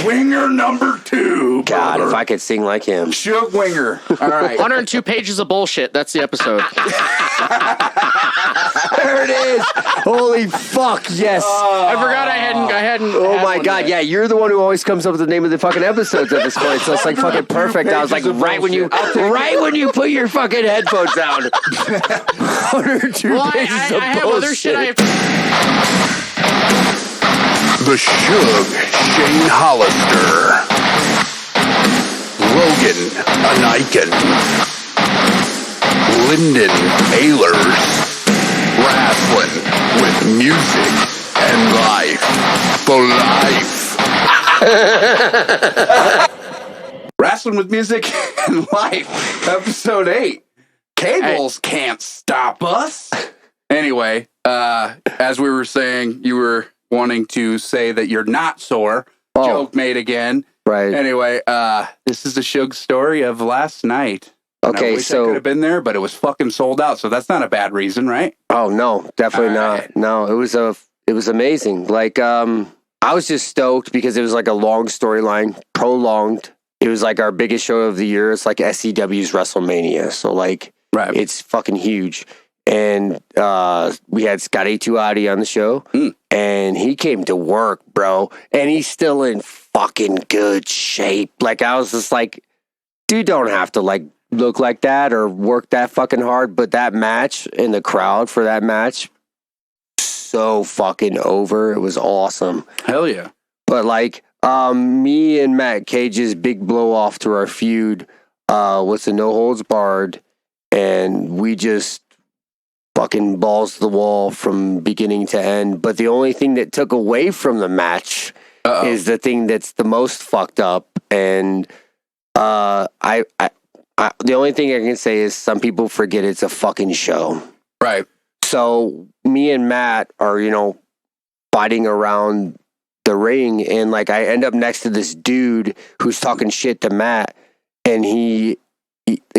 Winger number 2. God, brother. if I could sing like him. Shug Winger. All right. 102 pages of bullshit. That's the episode. There it is. Holy fuck, yes. I forgot I hadn't. Oh had my one God, yet. yeah, you're the one who always comes up with the name of the fucking episodes at this point, so it's like fucking perfect. I was like, right when you put your fucking headphones down. 102 Well, pages I of have bullshit. other shit I have to... The Shug Shane Hollister. Logan Ineichen. Lyndon Ehlers. Wrastlin with music and life for life. Wrestling with music and life, episode 8. Cables can't stop us. Anyway, as we were saying, you were wanting to say that you're not sore. Oh. Joke made again. Right. Anyway, this is the Shug story of last night. And Okay, I wish so- I could have been there, but it was fucking sold out, so that's not a bad reason, right? Oh no, definitely All not. right. No, it was amazing. Like, I was just stoked because it was like a long storyline, prolonged. It was like our biggest show of the year. It's like SCW's WrestleMania. So like, Right. it's fucking huge. And we had Scott A2Adi on the show, and he came to work, bro. And he's still in fucking good shape. Like, I was just like, dude, don't have to like look like that or work that fucking hard. But that match and the crowd for that match, so fucking over. It was awesome. Hell yeah. But like, me and Matt Cage's big blow off to our feud was the No Holds Barred, and we just fucking balls to the wall from beginning to end. But the only thing that took away from the match is the thing that's the most fucked up. And the only thing I can say is some people forget it's a fucking show. Right. So me and Matt are, fighting around the ring, and like I end up next to this dude who's talking shit to Matt, and he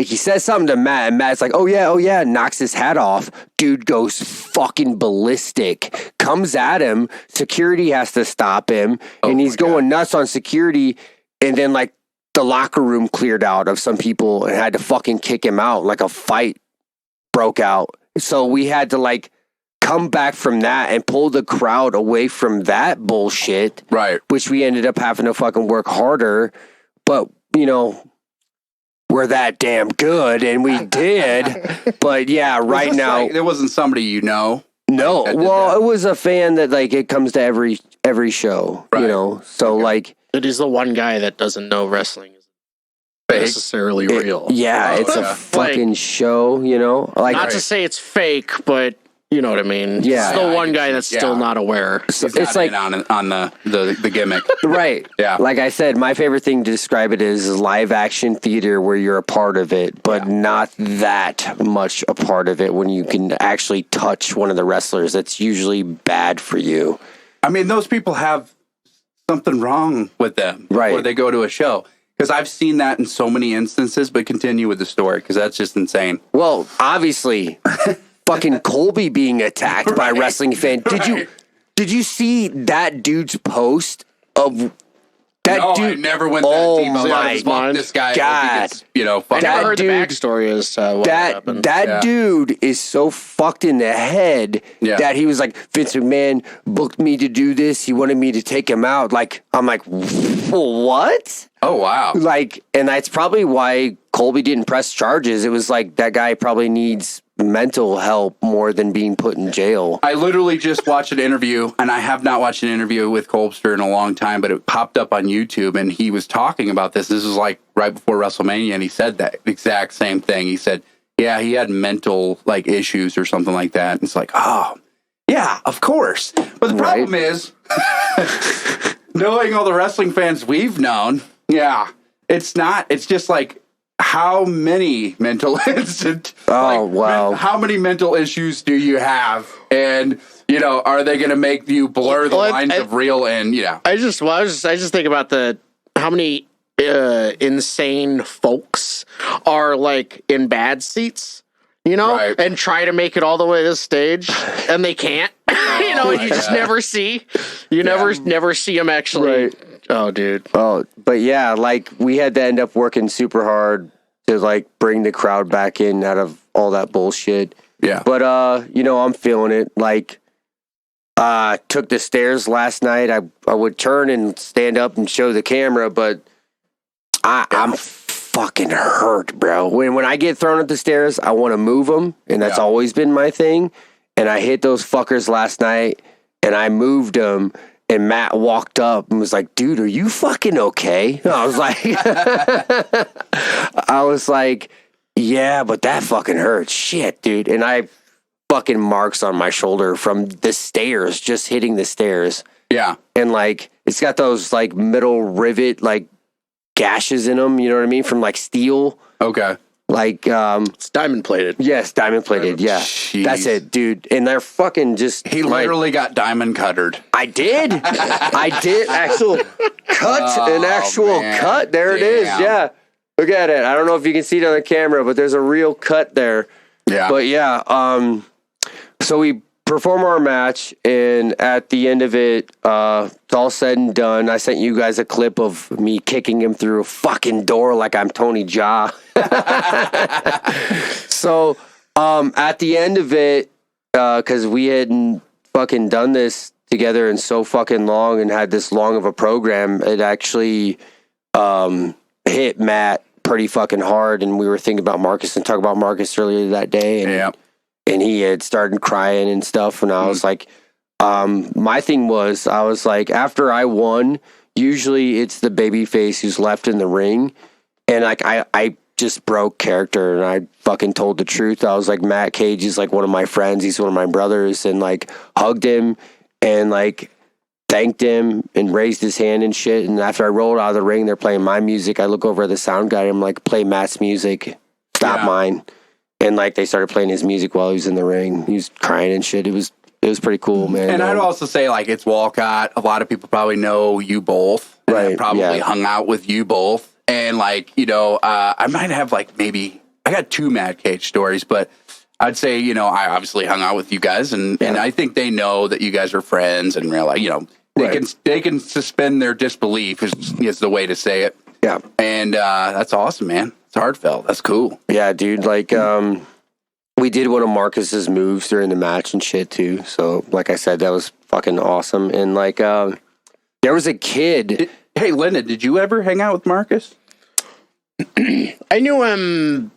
says something to Matt, and Matt's like, oh yeah, knocks his hat off. Dude goes fucking ballistic, comes at him. Security has to stop him, and he's going nuts on security. And then like the locker room cleared out of some people and had to fucking kick him out. Like a fight broke out. So we had to like come back from that and pull the crowd away from that bullshit. Right. Which we ended up having to fucking work harder. But, we're that damn good, and we did. But yeah, right now, Like, there wasn't somebody no. that did Well, that. it was a fan that like it comes to every show, Right. So like, It is the one guy that doesn't know wrestling is necessarily real. yeah, it's a yeah. fucking show, Like, Not to say it's fake, but you know what I mean. Yeah. It's the Yeah, one I guy can that's see- still yeah. not aware. He's it's not like in on the gimmick. right. Yeah. Like I said, my favorite thing to describe it is live action theater where you're a part of it, but not that much a part of it when you can actually touch one of the wrestlers. That's usually bad for you. I mean, those people have something wrong with them before Right. they go to a show. Because I've seen that in so many instances, but continue with the story because that's just insane. Well, obviously, fucking Colby being attacked by a wrestling fan. Did you see that dude's post of that No, dude? I never went Oh that deep. my Fuck this guy. God. I That never heard dude- the backstory as to what happened. Yeah. Dude is so fucked in the head Yeah. that he was like, Vince McMahon booked me to do this. He wanted me to take him out. Like, I'm like, what? Oh, wow. Like, and that's probably why Colby didn't press charges. It was like that guy probably needs mental help more than being put in jail. I literally just watched an interview, and I have not watched an interview with Hollister in a long time, but it popped up on YouTube, and he was talking about this. This was like right before WrestleMania, and he said that exact same thing. He said, yeah, he had mental like issues or something like that. And it's like, oh, yeah, of course. But the problem is, knowing all the wrestling fans we've known, yeah, it's not, it's just like, how many mental how many mental issues do you have? And, are they going to make you blur the lines of real and, I just think about how many insane folks are like in bad seats, Right. and try to make it all the way to the stage, and they can't. And you just never see. You never see them actually Oh, dude. Oh, but yeah, like we had to end up working super hard to like bring the crowd back in out of all that bullshit. Yeah. But I'm feeling it. Like took the stairs last night. I would turn and stand up and show the camera, but I'm fucking hurt, bro. When I get thrown up the stairs, I want to move them, and that's always been my thing. And I hit those fuckers last night, and I moved them. And Matt walked up and was like, "Dude, are you fucking okay?" And I was like, "Yeah, but that fucking hurts, shit, dude." And I fucking marks on my shoulder from the stairs, just hitting the stairs. Yeah, and like it's got those like middle rivet like gashes in them. You know what I mean? From like steel. Okay. Like it's diamond plated. Yes, diamond plated. Yeah, Jeez. That's it, dude. And they're fucking just. He literally got diamond cuttered. I did. Actual cut. An actual cut. There it is. Yeah. Look at it. I don't know if you can see it on the camera, but there's a real cut there. Yeah. But yeah. So we perform our match, and at the end of it, it's all said and done. I sent you guys a clip of me kicking him through a fucking door like I'm Tony Jaa. So, at the end of it, because we hadn't fucking done this together in so fucking long and had this long of a program, it actually hit Matt pretty fucking hard, and we were thinking about Marcus and talking about Marcus earlier that day, and and he had started crying and stuff, and I was like, my thing was, I was like, after I won, usually it's the babyface who's left in the ring, and like I just broke character, and I fucking told the truth. I was like, Matt Cage is like one of my friends, he's one of my brothers, and like hugged him and like thanked him and raised his hand and shit. And after I rolled out of the ring, they're playing my music. I look over at the sound guy, and I'm like, play Matt's music, stop mine. And like they started playing his music while he was in the ring. He was crying and shit. It was pretty cool, man. And I'd also say, like, it's Walcott. A lot of people probably know you both. And Right, have probably hung out with you both. And, like, I might have, like, maybe... I got 2 Mad Cage stories, but I'd say, I obviously hung out with you guys. And I think they know that you guys are friends and realize, they can suspend their disbelief is the way to say it. Yeah. And that's awesome, man. It's heartfelt. That's cool. Yeah, dude. Like, we did one of Marcus's moves during the match and shit too. So, like I said, that was fucking awesome. And like, there was a kid. Hey, Lyndon, did you ever hang out with Marcus? I knew him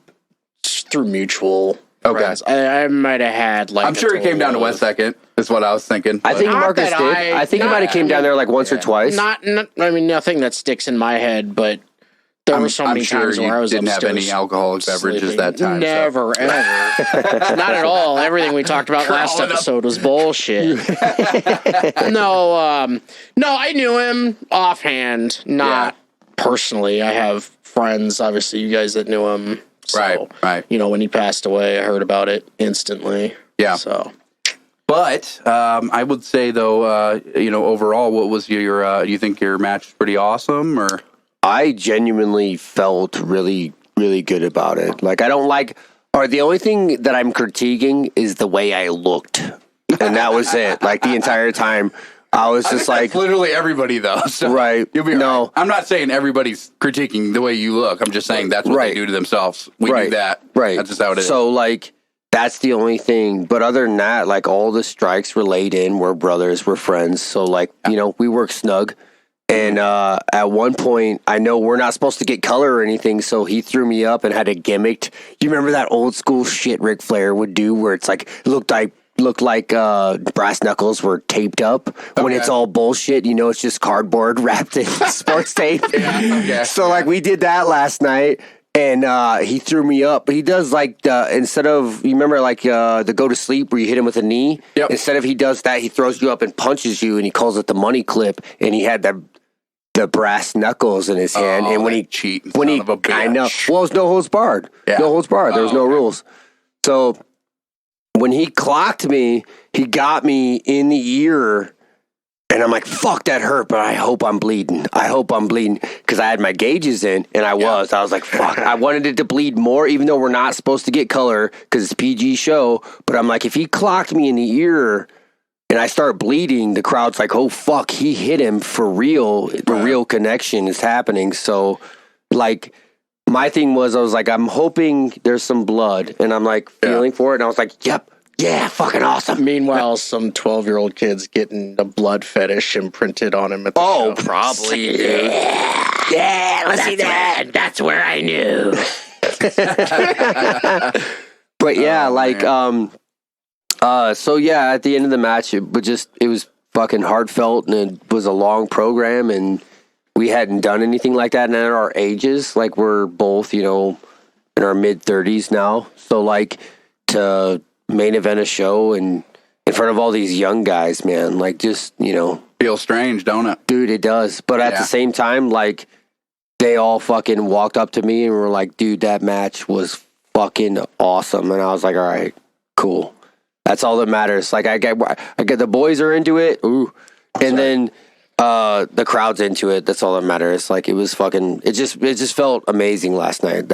through mutual friends. I might have had like. I'm sure he came down to West Second. Is what I was thinking. I think Marcus did. I think he might have came down there like once or twice. Not. I mean, nothing that sticks in my head, but. There were so many times where I was didn't upstairs have any alcoholic beverages sleeping. that time. Never, ever. Not at all. Everything we talked about last episode was bullshit. No, I knew him offhand, not personally. I have friends, obviously, you guys that knew him. So, right. When he passed away, I heard about it instantly. Yeah. So. But I would say, though, overall, what was your, you think your match was pretty awesome, or... I genuinely felt really, really good about it. Like, the only thing that I'm critiquing is the way I looked. And that was it. Like, the entire time, I was just like... literally everybody, though. So right. You'll be right. I'm not saying everybody's critiquing the way you look. I'm just saying that's what they do to themselves. We do that. Right. That's just how it is. So, like, that's the only thing. But other than that, like, all the strikes were laid in. We're brothers. We're friends. So, like, we work snug. And at one point, I know we're not supposed to get color or anything, so he threw me up and had a gimmicked. You remember that old school shit Ric Flair would do, where it's like looked like brass knuckles were taped up when it's all bullshit. It's just cardboard wrapped in sports tape. So like we did that last night. And he threw me up. He does like instead of, you remember like the go to sleep where you hit him with a knee? Yep. Instead of he does that, he throws you up and punches you, and he calls it the money clip. And he had the brass knuckles in his hand. And when I know, well, it's no holds barred. Yeah. No holds barred. There was no rules. So when he clocked me, he got me in the ear. And I'm like, fuck, that hurt, but I hope I'm bleeding. Because I had my gauges in, and I was like, fuck. I wanted it to bleed more, even though we're not supposed to get color, because it's PG show. But I'm like, if he clocked me in the ear, and I start bleeding, the crowd's like, oh, fuck, he hit him for real. The real connection is happening. So, like, my thing was, I was like, I'm hoping there's some blood. And I'm like feeling for it. And I was like, yep, yeah, fucking awesome. Meanwhile, some 12-year-old kid's getting a blood fetish imprinted on him at the show. Probably. Yeah, let's see that. That's where I knew. But yeah, so yeah, at the end of the match, it was fucking heartfelt, and it was a long program, and we hadn't done anything like that. And at our ages, like, we're both, in our mid-30s now. So, like, to main event a show and in front of all these young guys, man, like, just, Feels strange, don't it? Dude, it does. But at the same time, like, they all fucking walked up to me and were like, dude, that match was fucking awesome. And I was like, all right, cool. That's all that matters. Like, I get the boys are into it. Ooh. And then the crowd's into it. That's all that matters. Like, it was fucking, it just felt amazing last night.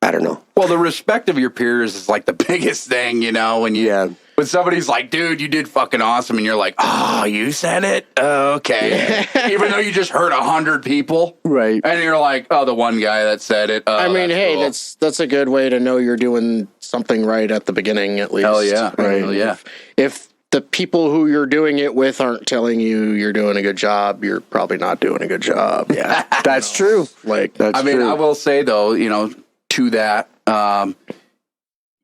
I don't know. Well, the respect of your peers is like the biggest thing, when somebody's like, dude, you did fucking awesome. And you're like, oh, you said it? Okay. Even though you just heard 100 people. Right. And you're like, oh, the one guy that said it. I mean, hey, cool. that's a good way to know you're doing something right at the beginning, at least. Hell yeah. Right. Hell yeah. If the people who you're doing it with aren't telling you you're doing a good job, you're probably not doing a good job. Yeah. That's true. Like, that's true. I will say, though, to that,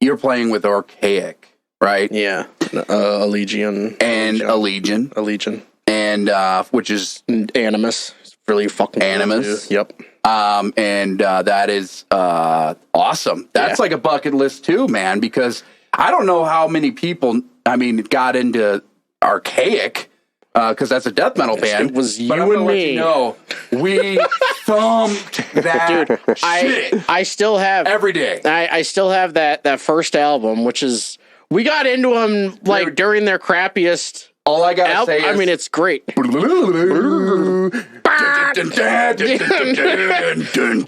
you're playing with Archaic, right? Yeah. Allegian. And Allegian. And, which is... Animus. It's really fucking Animus. Cool, yep. And that is awesome. That's like a bucket list, too, man, because I don't know how many people, got into Archaic, because that's a death metal band. It was you but I'm and gonna me. We thumped that dude. shit. I still have every day. I still have that first album, which is we got into them like during their crappiest. All I gotta say is, it's great. That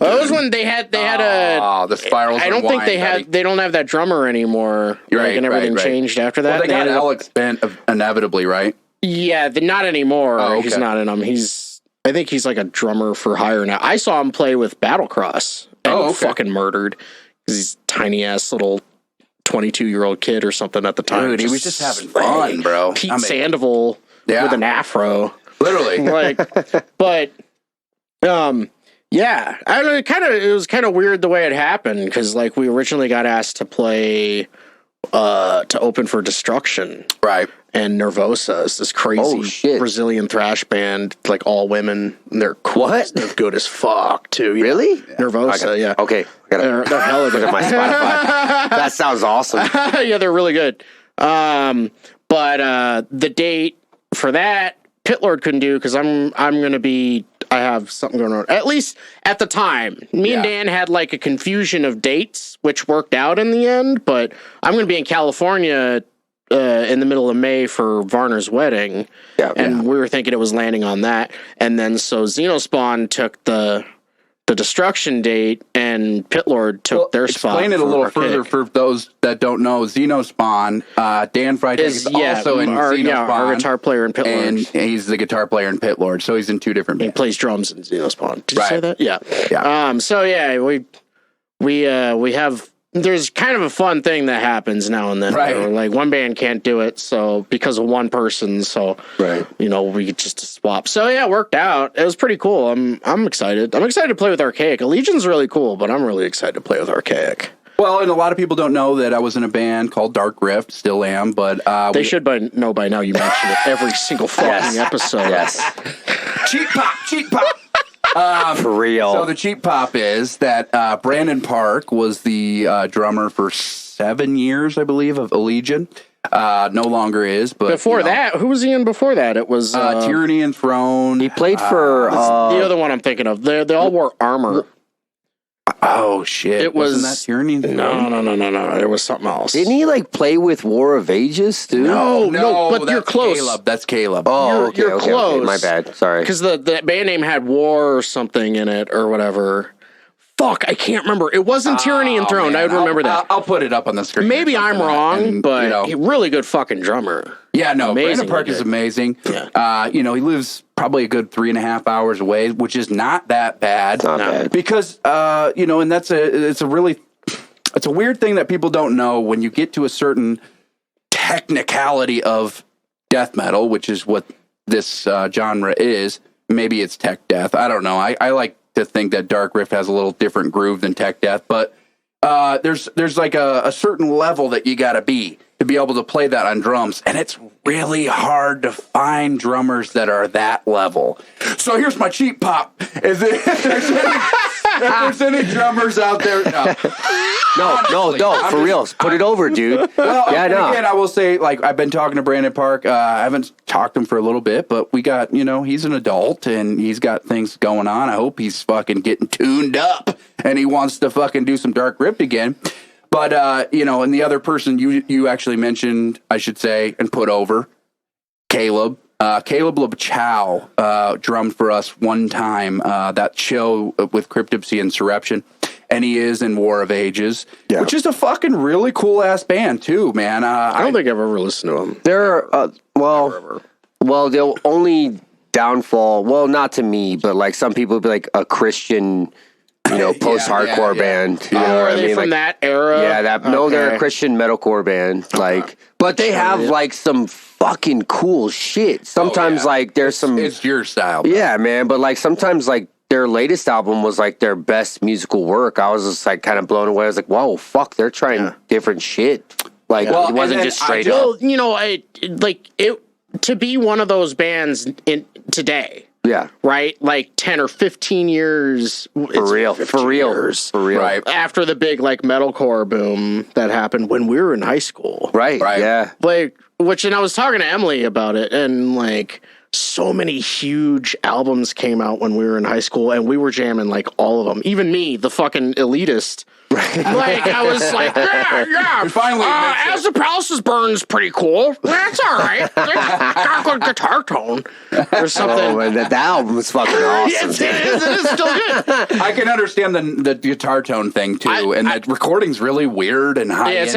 was when they had the spirals. I don't think they don't have that drummer anymore. Right, and everything changed after that. Well, they got Alex Bent inevitably, right? Yeah, not anymore. Oh, okay. He's not in them. I think he's like a drummer for hire now. I saw him play with Battlecross and fucking murdered because he's tiny ass little 22-year-old kid or something at the time. Dude, he was just having fun, bro. Pete Sandoval with an afro, literally. But yeah, I don't know. It was kind of weird the way it happened because like we originally got asked to play to open for Destruction, right? And Nervosa is this crazy Brazilian thrash band, like all women. And they're cool. What? They're good as fuck too. Yeah. Really? Nervosa, yeah. Okay, They're hella good. Look at my Spotify. That sounds awesome. Yeah, they're really good. But the date for that, Pitlord couldn't do because I have something going on. At least at the time, me and Dan had like a confusion of dates, which worked out in the end. But I'm going to be in California in the middle of May for Varner's wedding, and we were thinking it was landing on that. And then so Xenospawn took the Destruction date, and Pitlord took their spot. Explain it a little further for those that don't know. Xenospawn, Dan Freitag is also in Xenospawn. Our guitar player in Pitlord. And he's the guitar player in Pitlord, so he's in two different bands. He plays drums in Xenospawn. Did you say that? Yeah. So yeah, we have. There's kind of a fun thing that happens now and then. Right. Where, like one band can't do it, so because of one person, so we get just to swap. So yeah, it worked out. It was pretty cool. I'm excited. I'm excited to play with Archaic. Legion's really cool, but I'm really excited to play with Archaic. Well, and a lot of people don't know that I was in a band called Darkrift, still am, but they should know by now. You mention it every single fucking episode. Yes. Cheap pop. For real. So the cheap pop is that Brandon Park was the drummer for 7 years, I believe, of Allegiant. No longer is, but before that, who was he in before that? It was Tyranny and Throne. He played for the other one I'm thinking of. They all wore armor. Oh shit! It was Wasn't that Tyranny and Throne? No. It was something else. Didn't he like play with War of Ages too? No, but you're close. Caleb. That's Caleb. Oh, you're close. Okay. My bad. Sorry. Because the band name had War or something in it or whatever. Fuck, I can't remember. It wasn't Tyranny and Throne. I would remember that. I'll put it up on the screen. Maybe I'm wrong, but really good fucking drummer. Yeah, no, Brandon Amazingly Park is good. amazing. Yeah. He lives probably a good 3.5 hours away, which is not that bad. Not bad. Because, and it's a weird thing that people don't know when you get to a certain technicality of death metal, which is what this genre is. Maybe it's tech death. I don't know. I like to think that Darkrift has a little different groove than tech death, but there's like a certain level that you got to be able to play that on drums, and it's really hard to find drummers that are that level. So here's my cheap pop: if there's any drummers out there, no, for real, put it over, dude. well, Yeah, no. again, I will say, like, I've been talking to Brandon Park. I haven't talked to him for a little bit, but we got, he's an adult and he's got things going on. I hope he's fucking getting tuned up and he wants to fucking do some Darkrift again. But, and the other person you actually mentioned, I should say, and put over, Caleb. Caleb LeBchow drummed for us one time, that show with Cryptopsy and Surreption. And he is in War of Ages, which is a fucking really cool ass band too, man. I don't think I've ever listened to them. They're the only downfall. Well, not to me, but like some people would be like a Christian, post-hardcore band. You know Are what I they mean? from that era? Yeah, no, they're a Christian metalcore band. But they have like some fucking cool shit. Sometimes there's it's your style. Yeah, man. But like sometimes like their latest album was like their best musical work. I was just like kind of blown away. I was like, whoa, fuck, they're trying different shit. Like it wasn't just straight up. Well, to be one of those bands in today. Yeah. Right? Like 10 or 15 years. For real. Right. After the big like metalcore boom that happened when we were in high school. Right. Yeah. And I was talking to Emily about it, and like so many huge albums came out when we were in high school, and we were jamming like all of them. Even me, the fucking elitist. Like I was like, yeah. We finally As the Palaces Burn's pretty cool. That's all right. Got a good guitar tone or something. Oh, man, that album was fucking awesome. It is still good. I can understand the guitar tone thing too, and the recording's really weird and high. Yeah, it's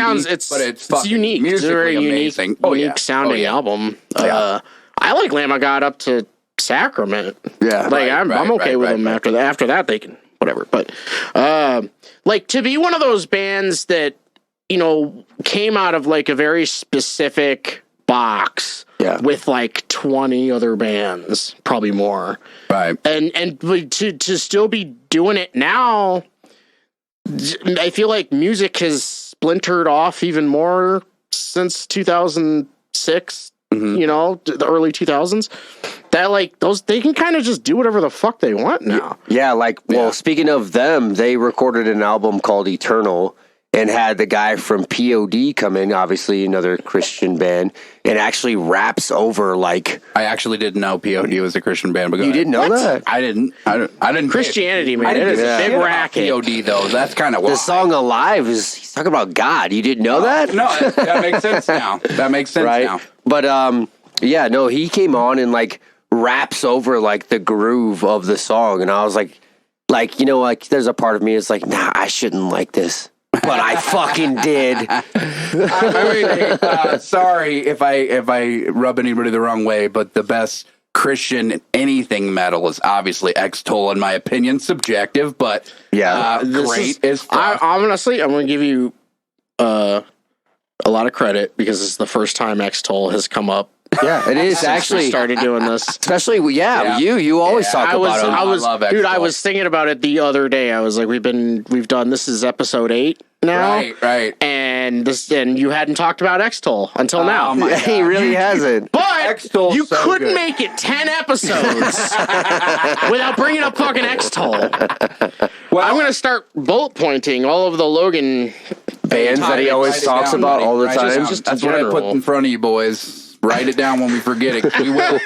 unique. It's a very amazing. unique sounding album. I like Lamb of God up to Sacrament. Yeah, I'm okay with them after that. After that, they can whatever. But to be one of those bands that came out of like a very specific box with like 20 other bands, probably more. Right. And to still be doing it now, I feel like music has splintered off even more since 2006. The early 2000s, that like those, they can kind of just do whatever the fuck they want now. Yeah. Speaking of them, they recorded an album called Eternal and had the guy from POD come in, obviously another Christian band, and actually raps over like. I actually didn't know POD was a Christian band. But you didn't know that? I didn't. Christianity, man. It is a big racket. POD though. That's kind of the song "Alive" he's talking about God. You didn't know that? No, that makes sense now. That makes sense now. But he came on and like raps over like the groove of the song, and I was like there's a part of me that's like, nah, I shouldn't like this. But I fucking did. I mean, sorry if I rub anybody the wrong way, but the best Christian anything metal is obviously X-Toll, in my opinion. Subjective, but great as fuck. I'm gonna give you a lot of credit because it's the first time X-Toll has come up. Yeah, it is Since actually we started doing this. Especially, you always talk about it. I love X-Toll. Dude, I was thinking about it the other day. I was like, we've done, this is episode 8 now. Right. And you hadn't talked about X-Toll until now. Yeah, he really hasn't. But X-Toll's you so couldn't good. make it 10 episodes without bringing up fucking X-Toll. Well, I'm going to start bullet pointing all of the Logan bands that he always talks about all the time. That's what I put in front of you boys. Write it down when we forget it. We will.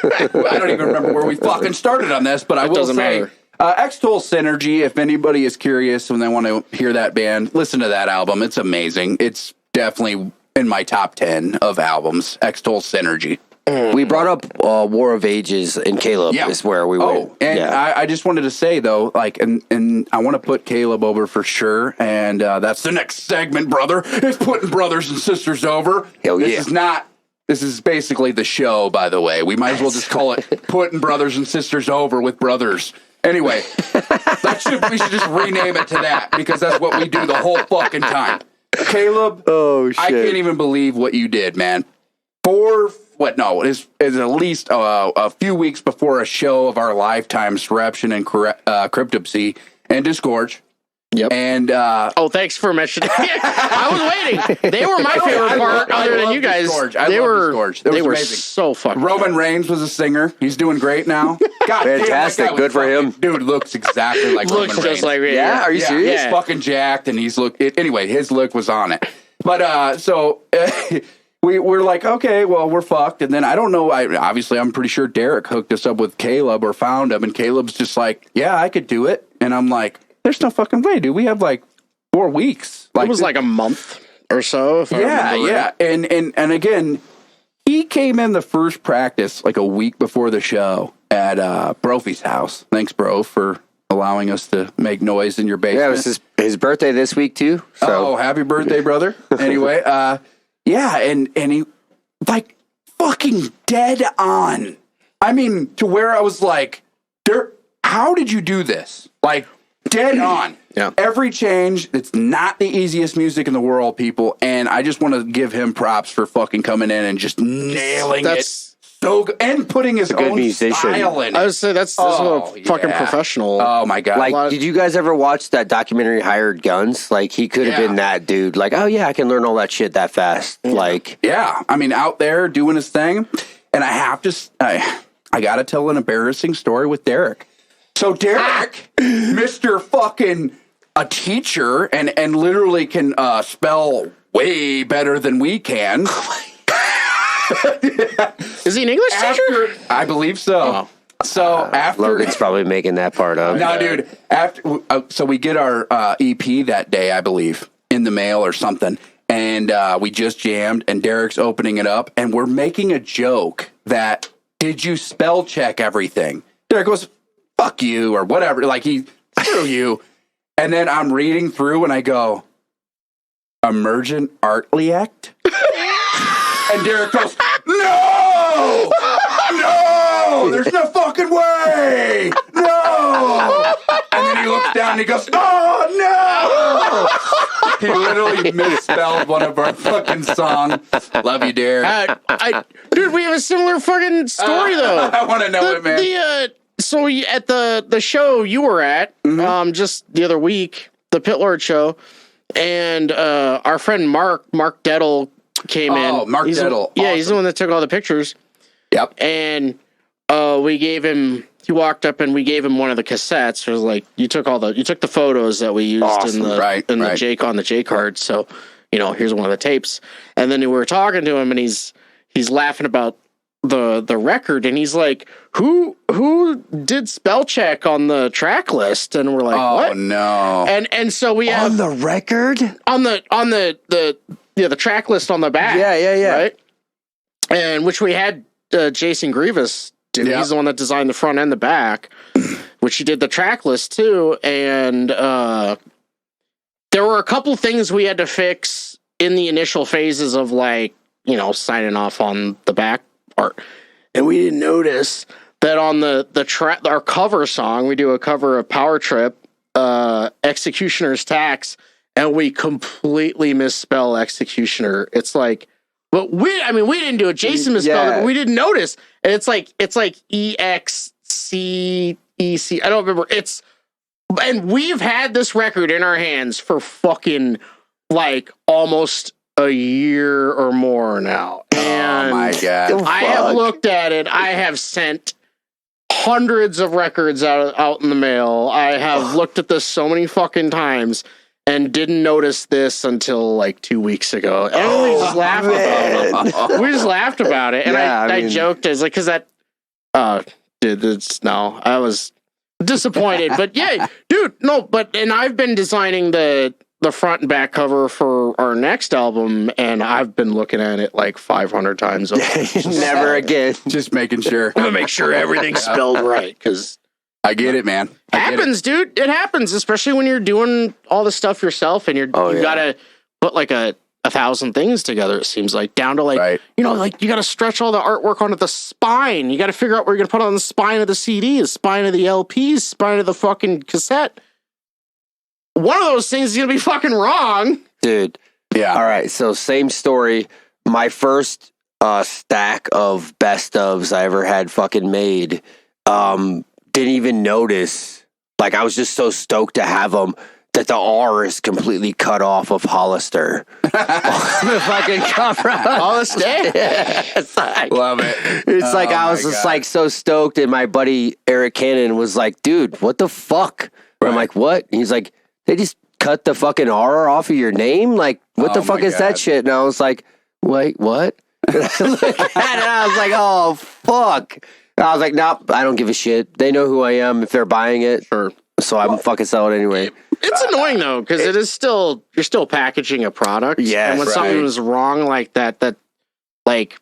I don't even remember where we fucking started on this, but I will say, X-Toll Synergy, if anybody is curious and they want to hear that band, listen to that album. It's amazing. It's definitely in my top 10 of albums, X-Toll Synergy. We brought up War of Ages, and Caleb is where we went. I just wanted to say, though, and I want to put Caleb over for sure, and that's the next segment, brother, is putting brothers and sisters over. Hell yeah. This is not This is basically the show, by the way. We might as well just call it Putting Brothers and Sisters Over with Brothers. Anyway, we should just rename it to that because that's what we do the whole fucking time. Caleb, oh shit! I can't even believe what you did, man. It's at least a few weeks before a show of our lifetime, Disruption and Cryptopsy and Disgorge. Yep. And thanks for mentioning. I was waiting. They were my favorite part, other than you guys. They were so fucking. Roman Reigns was a singer. He's doing great now. God, fantastic. Damn, good for him. Dude looks exactly like Roman Reigns. Just like yeah. Are you serious? He's fucking jacked, and anyway. His look was on it. But we're like, okay, well, we're fucked. And then I don't know. Obviously, I'm pretty sure Derek hooked us up with Caleb or found him, and Caleb's just like, yeah, I could do it. And I'm like, there's no fucking way, dude. We have like 4 weeks. It was like a month or so. If I remember right. And again, he came in the first practice like a week before the show at Brophy's house. Thanks, bro, for allowing us to make noise in your basement. Yeah, it was his birthday this week too. So. Oh, happy birthday, brother. Anyway, yeah, and he like fucking dead on. I mean, to where I was like, how did you do this? Like, dead on. Yeah. Every change, it's not the easiest music in the world, people. And I just want to give him props for fucking coming in and just nailing it so good. And putting his own style in it. I would say that's a fucking professional. Oh, my God. Like, did you guys ever watch that documentary, Hired Guns? Like, he could have been that dude. Like, oh, yeah, I can learn all that shit that fast. Like, yeah. I mean, out there doing his thing. And I have to, I got to tell an embarrassing story with Derek. So Derek, Mr. fucking a teacher and literally can spell way better than we can. Is he an English teacher? I believe so. Oh. So after Logan's probably making that part up. No, dude. So we get our EP that day, I believe, in the mail or something, and we just jammed, and Derek's opening it up, and we're making a joke that did you spell check everything? Derek goes, fuck you, or whatever. Like, screw you. And then I'm reading through and I go, Emergent Artly Act? And Derek goes, no! No! There's no fucking way! No! And then he looks down and he goes, oh, no! He literally misspelled one of our fucking songs. Love you, Derek. Dude, we have a similar fucking story, though. I want to know it, man. So at the show you were at, just the other week, the Pit Lord show, and our friend Mark Dettel came in. Oh, Mark Dettel. Yeah, awesome. He's the one that took all the pictures. Yep. And he walked up and we gave him one of the cassettes. It was like, you took the photos that we used in the J card. So, here's one of the tapes. And then we were talking to him and he's laughing about the record, and he's like, who did spell check on the track list? And we're like, what? Oh no. And so we have on the record, on the track list on the back. Yeah. Right. And which we had Jason Grievous do. He's the one that designed the front and the back, which he did the track list too. And there were a couple things we had to fix in the initial phases of signing off on the back part, and we didn't notice that on the track, our cover song, we do a cover of Power Trip, Executioner's Tax, and we completely misspell Executioner. It's like, but we didn't do it. Jason misspelled it, but we didn't notice. And it's like EXCEC. I don't remember. And we've had this record in our hands for fucking almost a year or more now. And oh my God. I have looked at it. I have sent hundreds of records out in the mail. I have looked at this so many fucking times and didn't notice this until 2 weeks ago. And we just laughed about it. We just laughed about it. And I joked, as because that I was disappointed. But yeah, dude, no, and I've been designing the front and back cover for our next album, and I've been looking at it 500 times over. Never again. Just making sure. I'm gonna make sure everything's spelled right, because I get it, man. Dude. It happens, especially when you're doing all the stuff yourself, and you gotta put a 1,000 things together, it seems like, down to like, you know, like you got to stretch all the artwork onto the spine. You got to figure out where you're going to put it on the spine of the CD, the spine of the LP, spine of the fucking cassette. One of those things is going to be fucking wrong. Dude. Yeah. All right. So same story. My first stack of best ofs I ever had fucking made, didn't even notice. Like, I was just so stoked to have them that the R is completely cut off of Hollister. The fucking cover. Hollister? Yeah, it's like, Love it. It's like I was just like so stoked, and my buddy Eric Cannon was like, dude, what the fuck? And I'm like, what? And he's like, they just cut the fucking R off of your name? Like, what the fuck is that shit? And I was like, wait, what? And I looked at it, and I was like, oh, fuck. I was like, nope, I don't give a shit. They know who I am if they're buying it. Sure. So I'm fucking selling it anyway. It's annoying though, because it is still, you're still packaging a product. Yes, and when something is wrong like that, like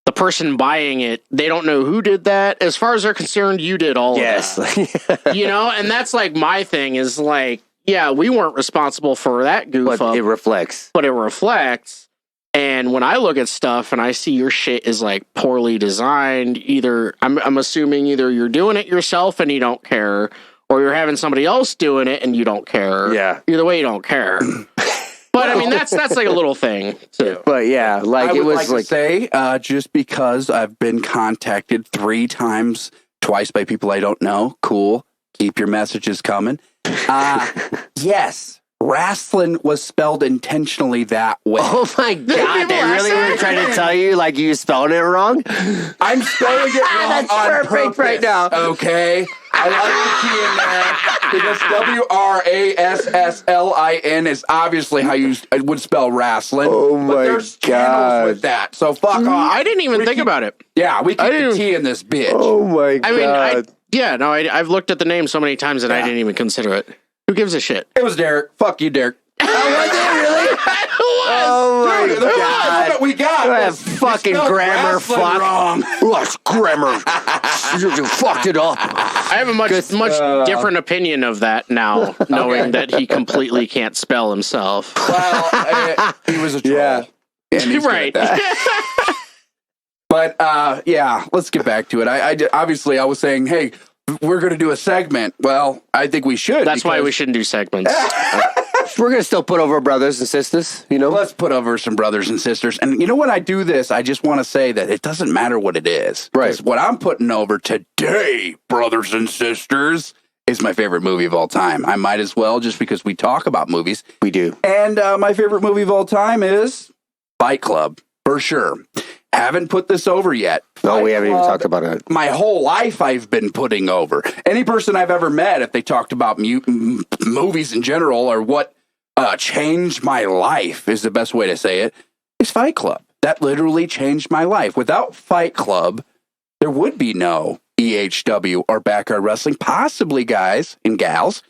the person buying it, they don't know who did that. As far as they're concerned, you did all of that. You know, and that's like my thing is like, yeah, we weren't responsible for that goof But up. it reflects. But it reflects. And when I look at stuff and I see your shit is like poorly designed, either I'm assuming either you're doing it yourself and you don't care, or you're having somebody else doing it and you don't care. Yeah. Either way, you don't care. But I mean, that's like a little thing too. But yeah, like I it would was like to say, just because I've been contacted 3 times, twice by people I don't know. Cool. Keep your messages coming. Yes. Wrastlin was spelled intentionally that way. Oh my God, they really were trying to tell you like you spelled it wrong? I'm spelling it wrong That's on perfect purpose, right now. Okay? I like the key in there because WRASSLIN is obviously how you would spell wrestling. Oh but my there's God. channels with that. So fuck off. I didn't even think about it. Yeah, we keep the T in this bitch. Oh my God. I mean, I've looked at the name so many times that I didn't even consider it. Who gives a shit? It was Derek. Fuck you, Derek. Oh, was it really? Oh my Dude, God. what we got. That fucking grammar wrestling fuck. wrong. What grammar? You fucked it up. I have a much different opinion of that now, knowing that he completely can't spell himself. Well, he was a troll. Yeah. And he's good at that. But yeah, let's get back to it. Obviously I was saying, hey, we're going to do a segment. Well, I think we should. That's why we shouldn't do segments. We're going to still put over brothers and sisters, you know? Let's put over some brothers and sisters. And you know when I do this, I just want to say that it doesn't matter what it is. Right. 'Cause what I'm putting over today, brothers and sisters, is my favorite movie of all time. I might as well, just because we talk about movies. We do. And my favorite movie of all time is Fight Club, for sure. Haven't put this over yet. No, we haven't even talked about it. My whole life I've been putting over. Any person I've ever met, if they talked about movies in general or what changed my life is the best way to say it, is Fight Club. That literally changed my life. Without Fight Club, there would be no EHW or Backyard Wrestling. Possibly, guys and gals,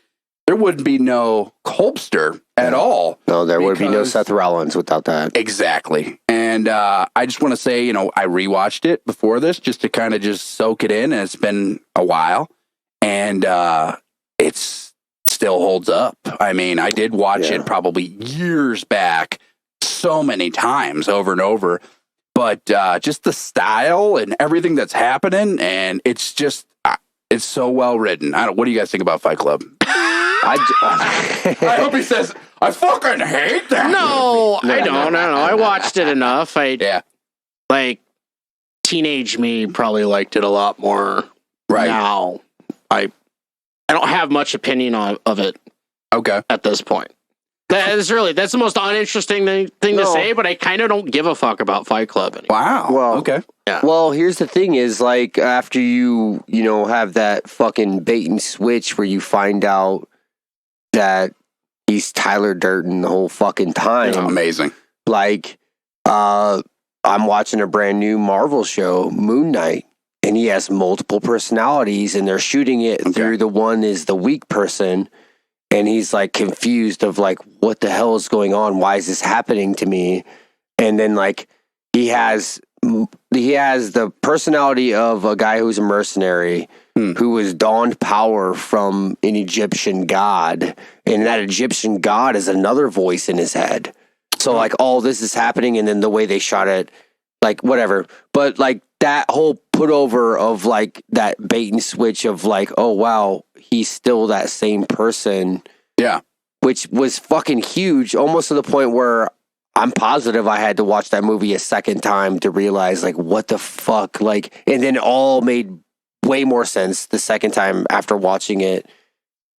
there wouldn't be no Hollister at all. No, there would be no Seth Rollins without that. Exactly. And I just want to say, you know, I rewatched it before this just to kind of just soak it in. And it's been a while. And it's still holds up. I mean, I did watch it probably years back so many times over and over. But just the style and everything that's happening. And it's just, it's so well written. What do you guys think about Fight Club? I hope he says, I fucking hate that. No, I don't. I watched it enough. Like, teenage me probably liked it a lot more. Right. Now, I don't have much opinion of it. Okay. At this point. That's the most uninteresting thing to say, but I kind of don't give a fuck about Fight Club anymore. Wow. Well, okay. Yeah. Well, here's the thing is, like, after you know, have that fucking bait and switch where you find out that he's Tyler Durden the whole fucking time. Amazing. Like, I'm watching a brand new Marvel show, Moon Knight, and he has multiple personalities, and they're shooting it through the one is the weak person, and he's like confused of like, what the hell is going on? Why is this happening to me? And then like he has the personality of a guy who's a mercenary who was donned power from an Egyptian god, and that Egyptian god is another voice in his head. So like all this is happening, and then the way they shot it, like whatever. But like that whole put over of like that bait and switch of like, oh wow, he's still that same person. Yeah. Which was fucking huge, almost to the point where I'm positive I had to watch that movie a second time to realize like what the fuck, like, and then it all made way more sense the second time after watching it,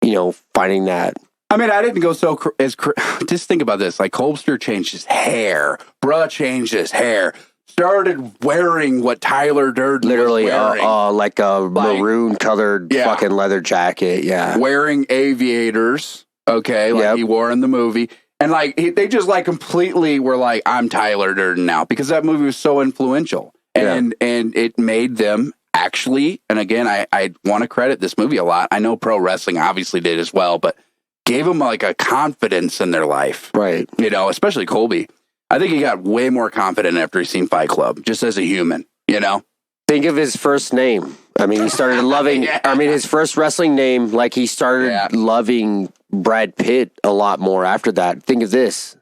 you know, finding that. I mean, I didn't go just think about this. Like, Hollister changed his hair. Bruh changed his hair. Started wearing what Tyler Durden Literally, was wearing. like a maroon colored fucking leather jacket. Yeah. Wearing aviators. Okay. Like he wore in the movie. And like, they just like completely were like, I'm Tyler Durden now, because that movie was so influential. And it made them actually, and again, I want to credit this movie a lot. I know pro wrestling obviously did as well, but gave them like a confidence in their life. Right. You know, especially Colby. I think he got way more confident after he seen Fight Club, just as a human, you know? Think of his first name. I mean, he started loving, I mean, his first wrestling name, like he started loving Brad Pitt a lot more after that. Think of this.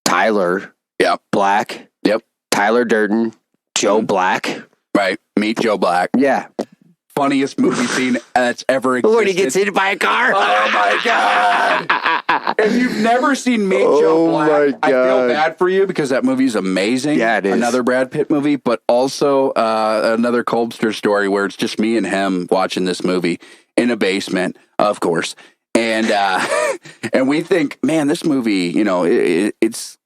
Tyler. Yep. Black. Yep. Tyler Durden. Joe Black. Right. Meet Joe Black. Yeah. Funniest movie scene that's ever existed. When he gets hit by a car. Oh my God. If you've never seen Meet Joe Black, I feel bad for you because that movie is amazing. Yeah, it is. Another Brad Pitt movie, but also another Colbster story where it's just me and him watching this movie in a basement, of course. And and we think, man, this movie, you know, it's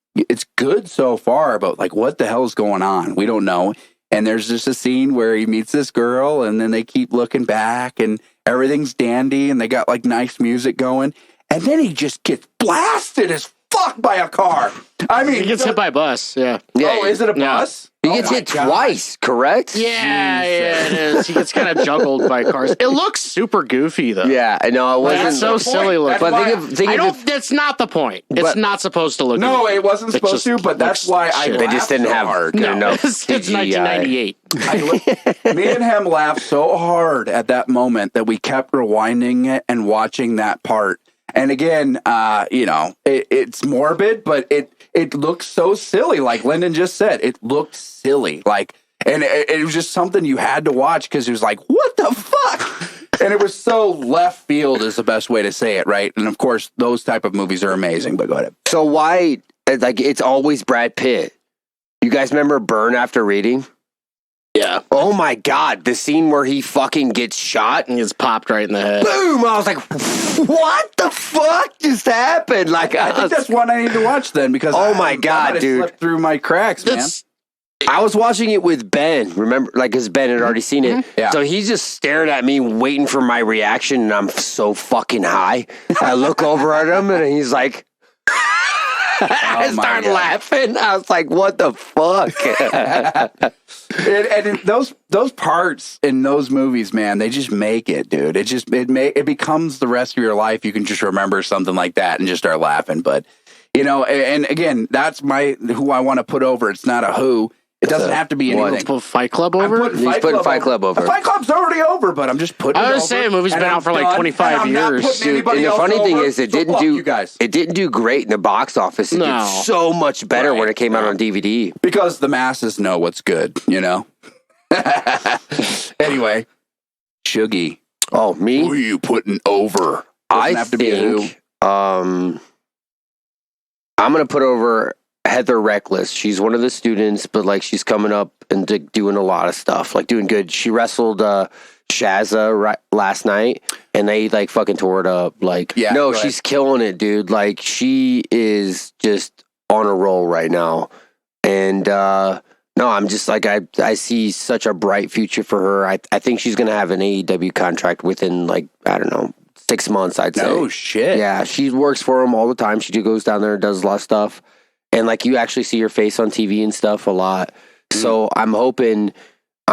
good so far, but like, what the hell is going on? We don't know. And there's just a scene where he meets this girl, and then they keep looking back, and everything's dandy, and they got like nice music going. And then he just gets blasted as fuck by a car. I mean, he gets hit by a bus. Yeah. Oh, is it a bus? He gets hit twice, correct? Yeah, it is. He gets kind of juggled by cars. It looks super goofy though. Yeah, I know. It wasn't That's so silly looking. But That's not the point. It's not supposed to look. No, goofy. it wasn't supposed to. But that's why they just didn't have hard. No, it's 1998. Me and him laughed so hard at that moment that we kept rewinding it and watching that part. And again, you know, it's morbid, but it looks so silly. Like Lyndon just said, it looked silly. Like, and it was just something you had to watch because it was like, what the fuck? And it was so left field is the best way to say it, right? And of course, those type of movies are amazing. But go ahead. So why, like, it's always Brad Pitt? You guys remember Burn After Reading? Yeah. Oh my God, the scene where he fucking gets shot and gets popped right in the head. Boom! I was like, what the fuck just happened? Like, I think that's one I need to watch then because my God, dude, slipped through my cracks, man. I was watching it with Ben. Remember, like, because Ben had already seen it. Yeah. So he's just staring at me, waiting for my reaction, and I'm so fucking high. I look over at him, and he's like. I started laughing. I was like, "What the fuck?" and those parts in those movies, man, they just make it, dude. It becomes the rest of your life. You can just remember something like that and just start laughing. But you know, and again, that's who I want to put over. It's not a who. It doesn't have to be anything. Let's put Fight Club over? He's putting Fight Club over. Fight Club's already over, but I'm just putting it over. I was saying, the movie's been out for like 25 years. Dude, and the funny thing is, it didn't do great in the box office. It did so much better when it came out on DVD. Because the masses know what's good, you know? Anyway, Shuggy. Oh, me? Who are you putting over? I think I'm going to put over Heather Reckless. She's one of the students, but like she's coming up and doing a lot of stuff, like doing good. She wrestled Shazza last night, and they like fucking tore it up. Like, she's killing it, dude. Like, she is just on a roll right now. And no, I'm just like I see such a bright future for her. I think she's gonna have an AEW contract within like, I don't know, 6 months. I'd say. No shit. Yeah, she works for them all the time. She goes down there and does a lot of stuff. And like you actually see her face on TV and stuff a lot. So I'm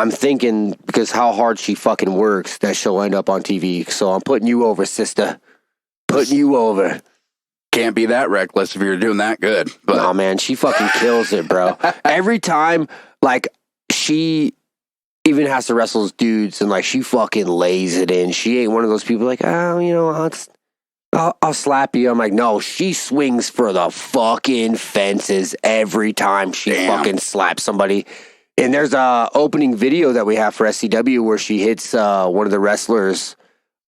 thinking because how hard she fucking works that she'll end up on TV. So I'm putting you over, sister. Putting you over. Can't be that reckless if you're doing that good. But no, man, she fucking kills it, bro. Every time, like, she even has to wrestle dudes and like she fucking lays it in. She ain't one of those people like, oh, you know, I'll slap you. I'm like, no, she swings for the fucking fences every time she fucking slaps somebody. And there's a opening video that we have for SCW where she hits one of the wrestlers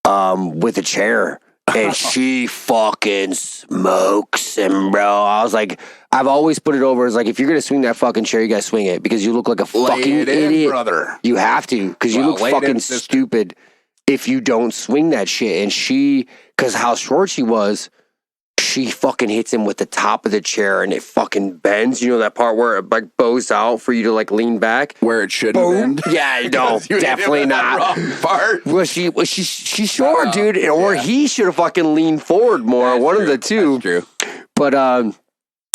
with a chair. And she fucking smokes him, bro. I was like, I've always put it over as like, if you're going to swing that fucking chair, you got to swing it because you look like a fucking idiot. Brother. You have to because you look fucking stupid if you don't swing that shit. And she, because how short she was, she fucking hits him with the top of the chair and it fucking bends. You know that part where it like bows out for you to like lean back? Where it shouldn't bend? Yeah, no, definitely not. Part. Well, she's short, dude. Or he should have fucking leaned forward more. That's one true. of the two. That's true. But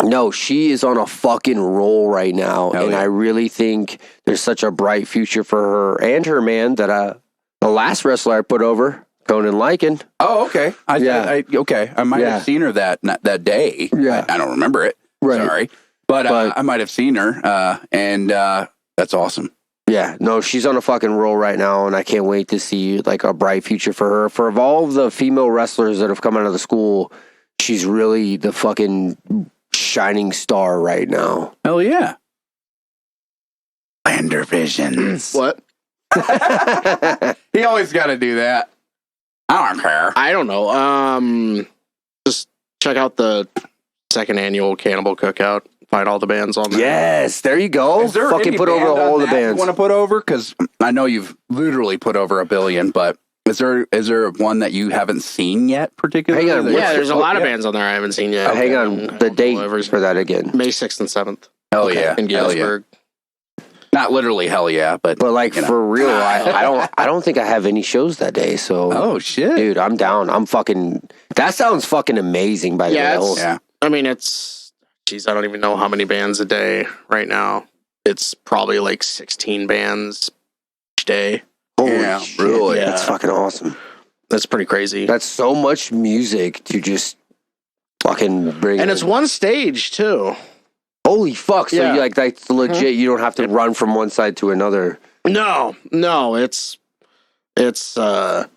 no, she is on a fucking roll right now. Hell and yeah. I really think there's such a bright future for her and her man that the last wrestler I put over, Conan Lycan. Oh, okay. I might have seen her that day. Yeah. I don't remember it. Right. Sorry. But I might have seen her. And that's awesome. Yeah, no, she's on a fucking roll right now, and I can't wait to see like a bright future for her. For of all of the female wrestlers that have come out of the school, she's really the fucking shining star right now. Hell yeah. Lander visions. What? He always got to do that. I don't care. I don't know. Just check out the second annual Cannibal Cookout. Find all the bands on there. Yes, there you go. Is there Fucking any put over band all on the that you bands. want to put over? Because I know you've literally put over 1 billion, but is there one that you haven't seen yet, particularly? Hang on, Yeah, there's a lot of bands on there I haven't seen yet. Hang on, the date for that again. May 6th and 7th. Hell yeah. In Hell yeah. Galesburg. Not literally hell yeah, but like you know. for real, I don't think I have any shows that day. So Oh shit. dude, I'm down. I'm fucking. That sounds fucking amazing. By the way, Yeah. I mean, geez, I don't even know how many bands a day right now. It's probably like 16 bands each day. Holy Yeah, shit, really. that's Yeah. fucking awesome. That's pretty crazy. That's so much music to just fucking bring. And in. it's one stage too. Holy fuck! So Yeah. you like that's legit. You don't have to run from one side to another. No, it's a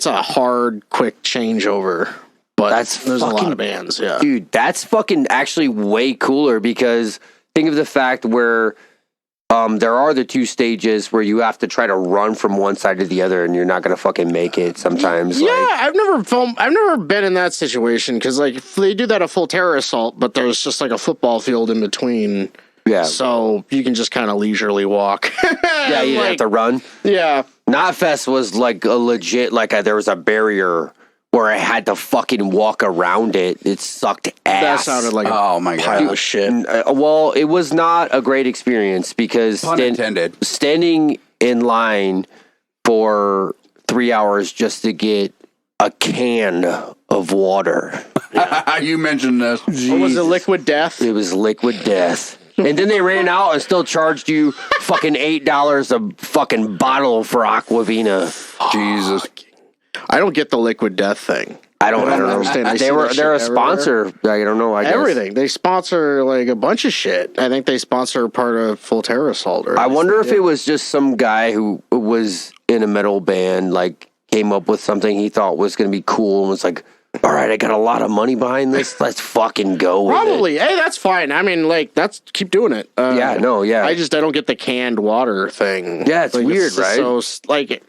hard, quick changeover. But there's a lot of bands, yeah. Dude, that's fucking actually way cooler because think of the fact where there are the two stages where you have to try to run from one side to the other and you're not gonna fucking make it sometimes. Yeah, like, I've never been in that situation because like if they do that a full terror assault, but there's just like a football field in between. yeah. So you can just kind of leisurely walk. Yeah, you have to run. Yeah. Knotfest was like a legit, there was a barrier where I had to fucking walk around it. It sucked ass. That sounded like Oh my pile god. of shit. Well, it was not a great experience because Pun intended. standing in line for 3 hours just to get a can of water. You mentioned this. What was it, Liquid Death? It was liquid death. And then they ran out and still charged you fucking $8 a fucking bottle for Aquavina. Jesus. I don't get the Liquid Death thing. I don't know. understand. I see that shit They're a everywhere. sponsor. I don't know. I guess. Everything. They sponsor like a bunch of shit. I think they sponsor part of Full Terror Assault. Or I wonder if it was just some guy who was in a metal band, like came up with something he thought was going to be cool and was like, all right, I got a lot of money behind this. Let's fucking go with it. Probably. Hey, that's fine. I mean, like, keep doing it. Yeah, I don't get the canned water thing. Yeah, it's weird, just right? So, like,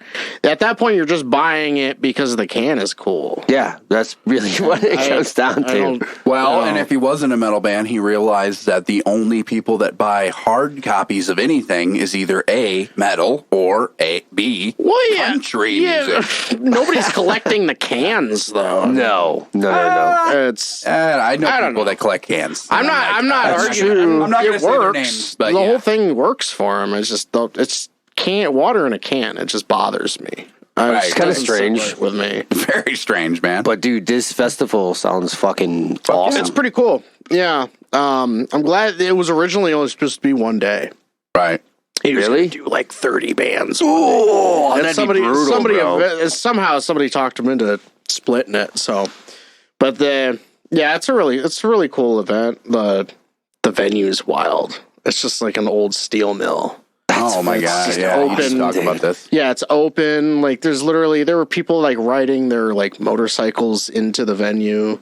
at that point, you're just buying it because the can is cool. Yeah, that's really what it comes down to. Well, and if he was in a metal band, he realized that the only people that buy hard copies of anything is either A, metal, or B, country music. Nobody's collecting the cans, though. No. It's. I know don't people know. that collect cans. I'm not That's arguing. true. I'm not going to It say their works. names, but the yeah. whole thing works for him. It's just it's water in a can. It just bothers me. Right. It's kinda strange. with me. Very strange, man. But dude, this festival sounds fucking awesome. It's pretty cool. Yeah. I'm glad it was originally only supposed to be one day. right. He was Really? gonna do like 30 bands. Oh, And that'd be brutal, bro. somehow somebody talked him into splitting it. So, but it's a really cool event. The venue's wild. It's just like an old steel mill. Oh my god! just Yeah, you open. just talk about this. Yeah, it's open. Like there were people like riding their like motorcycles into the venue.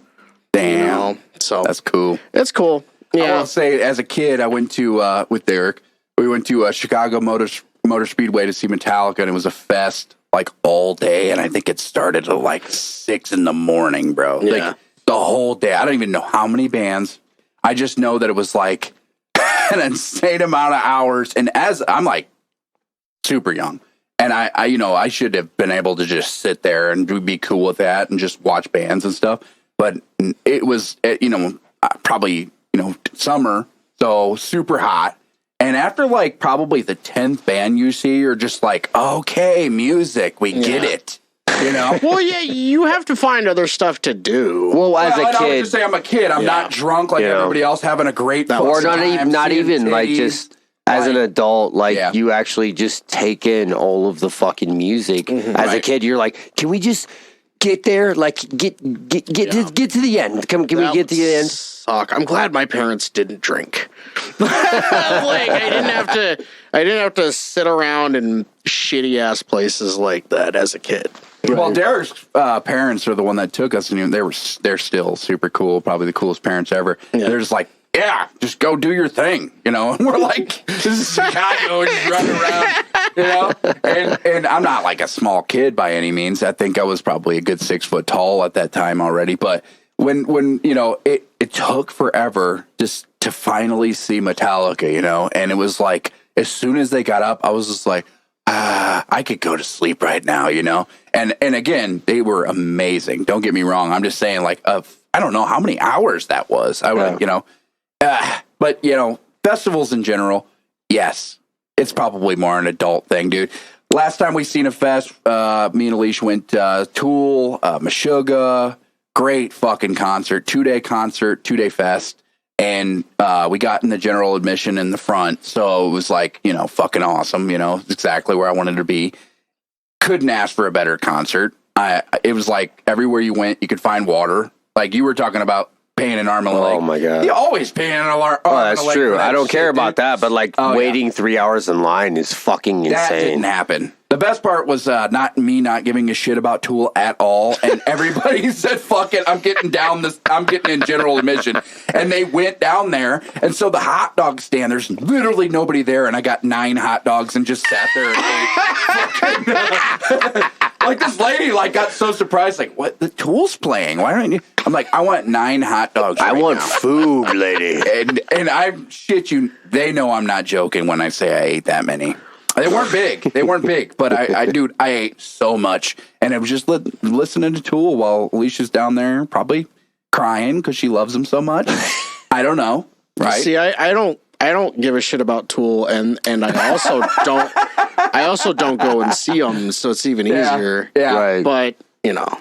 Damn, You know? So that's cool. it's cool. I Yeah. will say, as a kid, I went to with Derek. We went to Chicago Motor Speedway to see Metallica, and it was a fest like all day. And I think it started at like 6 a.m, bro. Yeah. Like the whole day. I don't even know how many bands. I just know that it was like an insane amount of hours. And as I'm like super young, and I you know, I should have been able to just sit there and be cool with that and just watch bands and stuff. But it was, you know, probably, you know, summer, so super hot. And after like probably the 10th band you see, you're just like, okay, music, we get it. You know? Well, yeah, you have to find other stuff to do. Well, as and a I would kid, just say I'm a kid. I'm not drunk like everybody else having a great or fucking not time, even seeing like titties. just as an adult, like Yeah. you actually just take in all of the fucking music. As a kid, you're like, can we just get there? Like get to the end. Can we get to the end? Suck. I'm glad my parents didn't drink. Like I didn't have to sit around in shitty ass places like that as a kid. Well, Derek's parents are the one that took us, and they're still super cool, probably the coolest parents ever. Yeah. They're just like, yeah, just go do your thing, you know. And we're like, this is Chicago, just running around, you know. And I'm not like a small kid by any means. I think I was probably a good 6 foot tall at that time already. But when you know, it took forever just to finally see Metallica, you know. And it was like, as soon as they got up, I was just like, I could go to sleep right now, you know? And again, they were amazing. Don't get me wrong. I'm just saying, like, I don't know how many hours that was. I would, you know, but, you know, festivals in general, yes, it's probably more an adult thing, dude. Last time we seen a fest, me and Alicia went Tool, Meshuggah, great fucking concert, 2-day concert, 2-day fest. And we got in the general admission in the front. So it was like, you know, fucking awesome. You know, exactly where I wanted to be. Couldn't ask for a better concert. It was like everywhere you went, you could find water. Like you were talking about paying an arm and a leg. Oh my god! You always paying an arm. Oh, that's true. I don't care about that, but like waiting 3 hours in line is fucking insane. That didn't happen. The best part was not giving a shit about Tool at all, and everybody said, "Fuck it, I'm getting in general admission," and they went down there, and so the hot dog stand, there's literally nobody there, and I got 9 hot dogs and just sat there and ate. Like this lady, like got so surprised, like, "What? The Tool's playing? Why aren't you?" I'm like, "I want 9 hot dogs. I want now." food, lady. And I shit you, they know I'm not joking when I say I ate that many. They weren't big, but I ate so much, and it was just listening to Tool while Alicia's down there probably crying because she loves him so much. I don't know, right? See, I don't give a shit about Tool, and I also don't go and see them, so it's even easier. Yeah, right. But you know,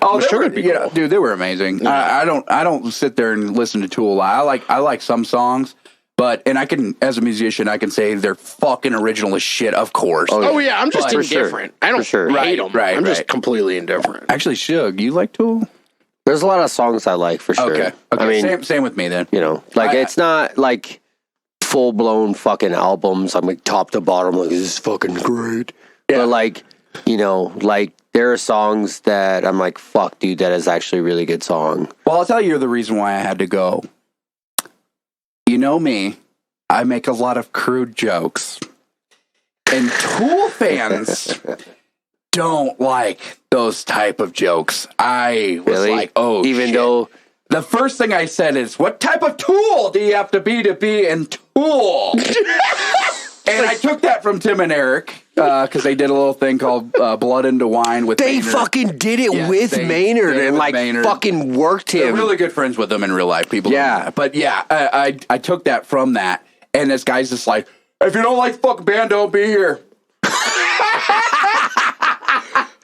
oh, sure were, it'd be you know, cool. dude, they were amazing. Yeah. I don't sit there and listen to Tool. I like some songs. But, and I can, as a musician, I can say they're fucking original as shit, of course. oh yeah, I'm just But- indifferent. I don't hate them. Right, I'm just right. completely indifferent. Actually, Shug, you like Tool? There's a lot of songs I like for sure. Okay. I mean, same with me then. you know, like it's not like full blown fucking albums. I'm like top to bottom, like this is fucking great. Yeah. But like, you know, like there are songs that I'm like, fuck, dude, that is actually a really good song. Well, I'll tell you the reason why I had to go. You know me, I make a lot of crude jokes. And Tool fans don't like those type of jokes. I was Really? like, oh, Even shit. though The first thing I said is, what type of tool do you have to be in Tool? And I took that from Tim and Eric, because they did a little thing called Blood into Wine with they Maynard. fucking did it Yes, with they Maynard did it and with like Maynard. fucking worked They're him. really good friends with them in real life. People, don't know that. But yeah, I took that from that, and this guy's just like, if you don't like fucking band, don't be here.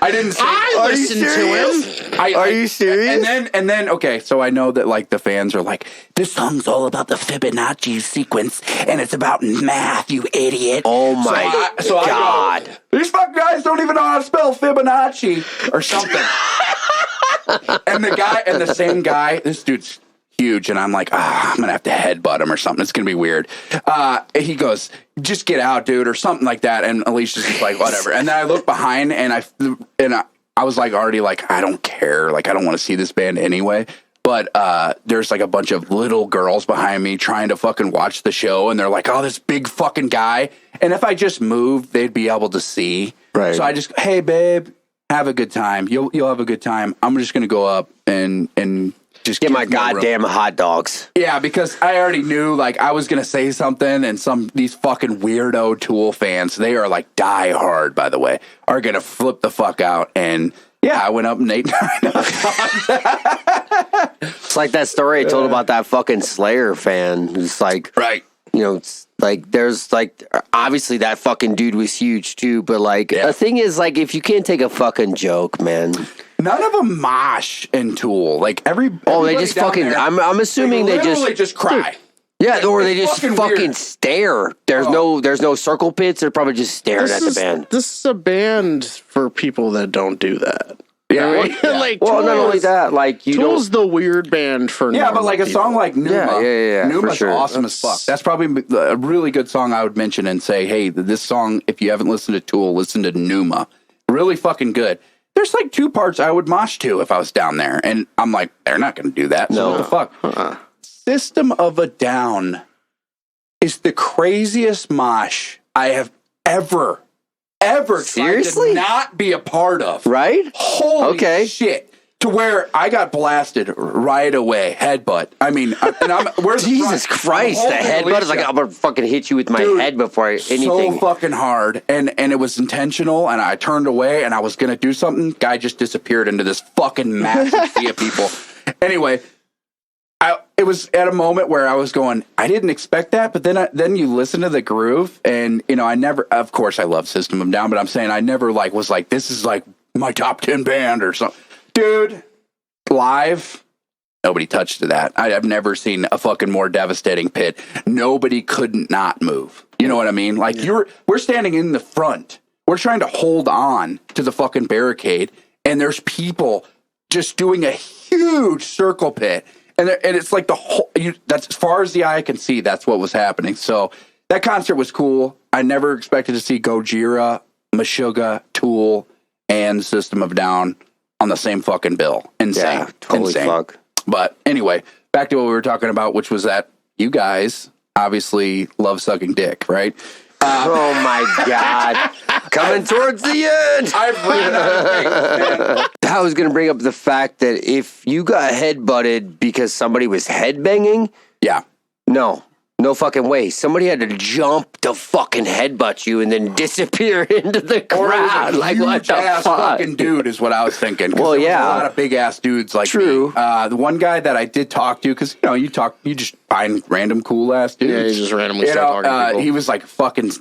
I didn't say. I listened to him. Are you serious? And then, okay, so I know that like the fans are like, this song's all about the Fibonacci sequence, and it's about math, you idiot. Oh my God. I go, these fucking guys don't even know how to spell Fibonacci or something. And the same guy, this dude's huge, and I'm like, I'm gonna have to headbutt him or something. It's gonna be weird. He goes, just get out, dude, or something like that. And Alicia's just like, whatever. And then I look behind, and I was like, already like, I don't care. Like, I don't want to see this band anyway. But there's like a bunch of little girls behind me trying to fucking watch the show, and they're like, oh, this big fucking guy. And if I just moved, they'd be able to see. Right. So I just, hey, babe, have a good time. You'll have a good time. I'm just gonna go up and just get my goddamn hot dogs. Yeah, because I already knew like I was gonna say something, and these fucking weirdo Tool fans, they are like die hard, by the way, are gonna flip the fuck out. And yeah, I went up and ate 9 hot dogs. It's like that story I told about that fucking Slayer fan who's like, right. You know, it's like there's like obviously that fucking dude was huge too, but like the thing is like if you can't take a fucking joke, man. None of them mosh in Tool. Like they just fucking. There, I'm assuming they just cry. Yeah, or they just fucking stare. There's no circle pits. They're probably just staring at the band. This is a band for people that don't do that. Yeah, like not only that, like Tool's the weird band for but like a song like Pneuma, Pneuma's sure. awesome as fuck. That's probably a really good song I would mention and say, hey, this song, if you haven't listened to Tool, listen to Pneuma. Really fucking good. There's like 2 parts I would mosh to if I was down there, and I'm like, they're not going to do that. So what the fuck? System of a Down is the craziest mosh I have ever tried to not be a part of. Right? Holy shit. To where I got blasted right away. Headbutt. I mean, where's Jesus Christ, the headbutt is like, I'm going to fucking hit you with my head before anything. So fucking hard. And it was intentional, and I turned away, and I was going to do something. Guy just disappeared into this fucking massive sea of people. Anyway, it was at a moment where I was going, I didn't expect that, but then you listen to the groove, and I never, of course I love System of a Down, but I'm saying I never was like, this is like my top 10 band or something. Dude, live, nobody touched that. I've never seen a fucking more devastating pit. Nobody couldn't not move. You know what I mean? Like we're standing in the front. We're trying to hold on to the fucking barricade, and there's people just doing a huge circle pit. And it's like the whole, that's as far as the eye can see, that's what was happening. So that concert was cool. I never expected to see Gojira, Meshuggah, Tool, and System of a Down on the same fucking bill. Insane. Yeah, totally Insane. fuck. But anyway, back to what we were talking about, which was that you guys obviously love sucking dick, right? Oh my God. Coming towards the end. I've ran out of things. I was going to bring up the fact that if you got headbutted because somebody was headbanging. Yeah. No fucking way. Somebody had to jump to fucking headbutt you and then disappear into the crowd. Like, what the fuck? Fucking dude is what I was thinking. Well, yeah. A lot of big ass dudes like True. me. The one guy that I did talk to, because you just find random cool ass dudes. Yeah, you just randomly start talking to people. He was like fucking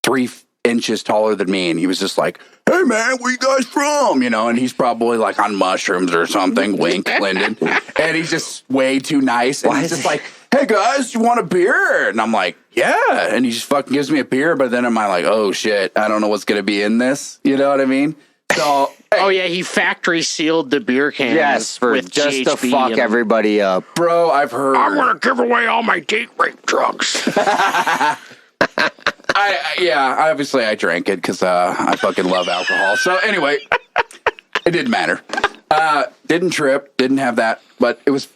3 inches taller than me, and he was just like, hey man, where you guys from? And he's probably like on mushrooms or something. Wink, Lyndon. And he's just way too nice. And he's just like, hey guys, you want a beer? And I'm like, yeah. And he just fucking gives me a beer, but then I'm like, oh shit, I don't know what's gonna be in this. You know what I mean? So oh yeah, he factory sealed the beer cans. Yes, for with just GHB to fuck everybody up. Bro, I've heard I'm gonna give away all my date rape drugs. Obviously I drank it because I fucking love alcohol. So anyway, it didn't matter. Didn't trip, didn't have that, but it was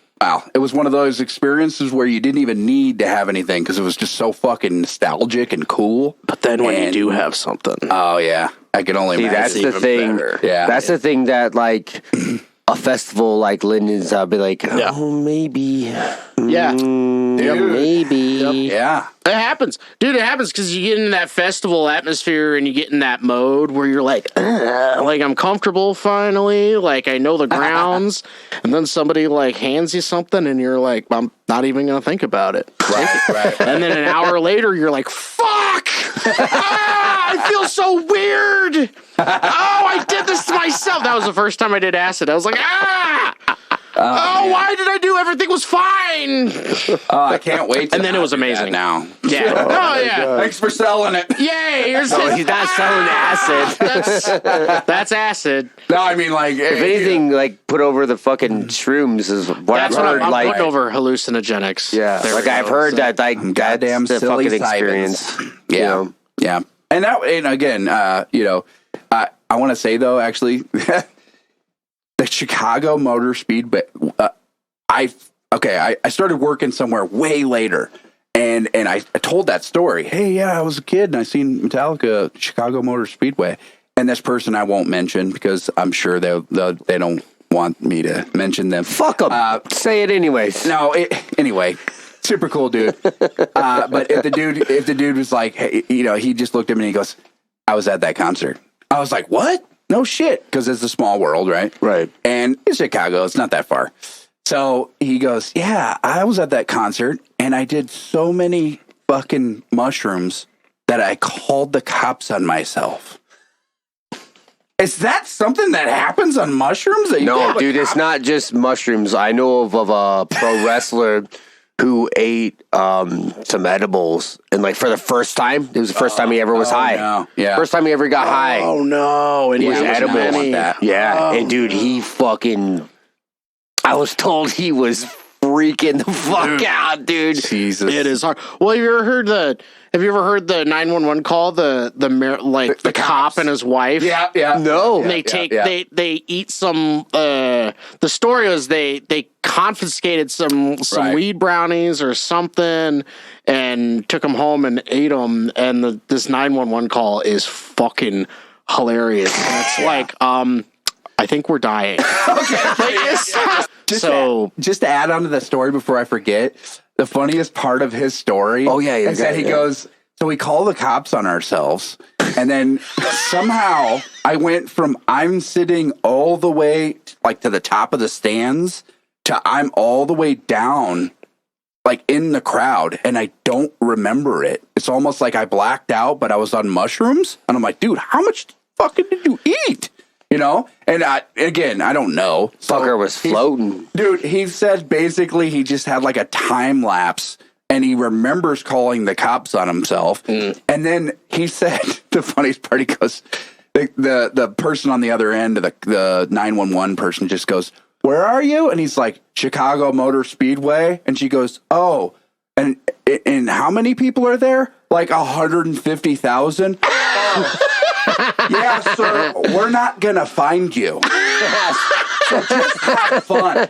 one of those experiences where you didn't even need to have anything because it was just so fucking nostalgic and cool. But then when you do have something, oh yeah, I can only imagine. That's the thing. Better. Yeah, that's the thing that like a festival like Lyndon's, I'll be like, oh maybe, maybe, yeah. It happens, dude. It happens because you get in that festival atmosphere and you get in that mode where you're like I'm comfortable finally, like I know the grounds, and then somebody like hands you something and you're like, I'm not even gonna think about it. Right. And then an hour later, you're like, fuck! I feel so weird. Oh, I did this to myself. That was the first time I did acid. I was like, why did I do? Everything was fine. Oh, I can't wait. And then it was amazing. Now, Yeah. Oh yeah. thanks for selling it. Yay! He's not selling acid. That's acid. No, I mean like If anything, like put over the fucking shrooms is what That's I've what heard. I'm like, putting over hallucinogenics. yeah, There like we I've go. heard that, like goddamn that's the silly fucking experience. Simons. you Yeah, know? yeah. And again, I want to say though, actually, the Chicago Motor Speedway. I started working somewhere way later. And I told that story. Hey, yeah, I was a kid and I seen Metallica at Chicago Motor Speedway. And this person I won't mention because I'm sure they don't want me to mention them. Fuck them. Say it anyways. No, anyway, super cool dude. But if the dude was like, hey, he just looked at me and he goes, I was at that concert. I was like, what? No shit. Because it's a small world, right? Right. And it's Chicago. It's not that far. So he goes, yeah, I was at that concert and I did so many fucking mushrooms that I called the cops on myself. Is that something that happens on mushrooms? No, dude, it's not just mushrooms. I know of a pro wrestler who ate some edibles, and like for the first time, it was the first time he ever was high. No. Yeah. First time he ever got high. Oh no! And It was he edible. want that. Yeah, and dude, he fucking. I was told he was freaking the fuck out, dude. Jesus. It is hard. Well, have you ever heard the 911 call? The cop and his wife. Yeah, yeah. No. They they eat some. The story was they confiscated some Right. weed brownies or something and took them home and ate them. And this 911 call is fucking hilarious. And it's like, I think we're dying. Just to add on to the story before I forget, the funniest part of his story is that he goes, so we call the cops on ourselves. And then somehow I went from I'm sitting all the way like to the top of the stands to I'm all the way down like in the crowd. And I don't remember it. It's almost like I blacked out, but I was on mushrooms. And I'm like, dude, how much fucking did you eat? And I don't know. Fucker was floating. Dude, he said basically he just had like a time lapse and he remembers calling the cops on himself. And then he said, the funniest part, he goes, the person on the other end, the 911 person just goes, where are you? And he's like, Chicago Motor Speedway. And she goes, oh, and how many people are there? Like 150,000. Yeah, sir, we're not going to find you. So just have fun.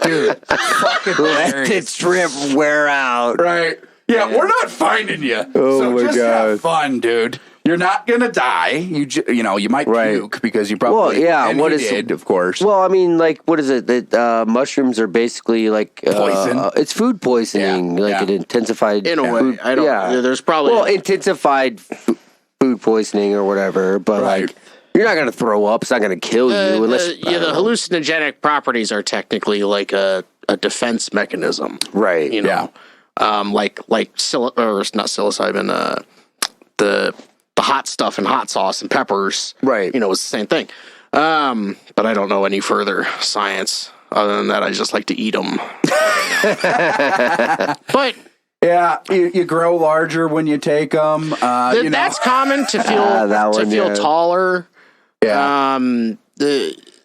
Dude, fucking Let the trip wear out. right. Yeah, we're not finding you. So my just God. have fun, dude. You're not going to die. You might puke because you probably Well, yeah, and what he is- did, of course. Well, I mean, like, what is it? That mushrooms are basically like Poison. It's food poisoning, Yeah, like yeah. an intensified in a way, food- I don't. Yeah. There's probably intensified food poisoning or whatever. But Right. like, you're not gonna throw up. It's not gonna kill you unless the hallucinogenic properties are technically like a defense mechanism, right. you know. Like or it's not psilocybin, the hot stuff and hot sauce and peppers, Right. You know, it's the same thing. But I don't know any further science other than that. I just like to eat them. But yeah, you grow larger when you take them. that's common to feel that one, yeah. taller. Yeah.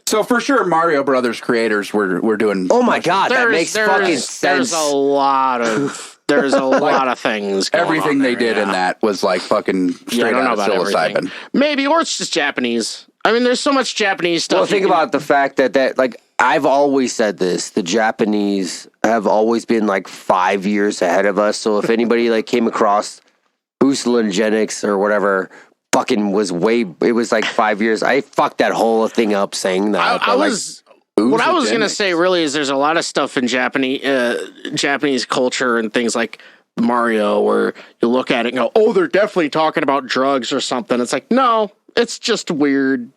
So for sure, Mario Brothers creators were doing. Oh my god, that makes fucking sense. There's a lot of things. Going Everything on they there, did in that was like fucking Yeah, I straight don't know out of about everything. psilocybin. Maybe, or it's just Japanese. I mean, there's so much Japanese stuff. Well, think about the fact that like I've always said this: the Japanese have always been like 5 years ahead of us. So if anybody like came across hallucinogenics or whatever, fucking it was like 5 years. I fucked that whole thing up saying that. What I was gonna say really is there's a lot of stuff in Japanese culture and things like Mario where you look at it and go, oh, they're definitely talking about drugs or something. It's like, no, it's just weird.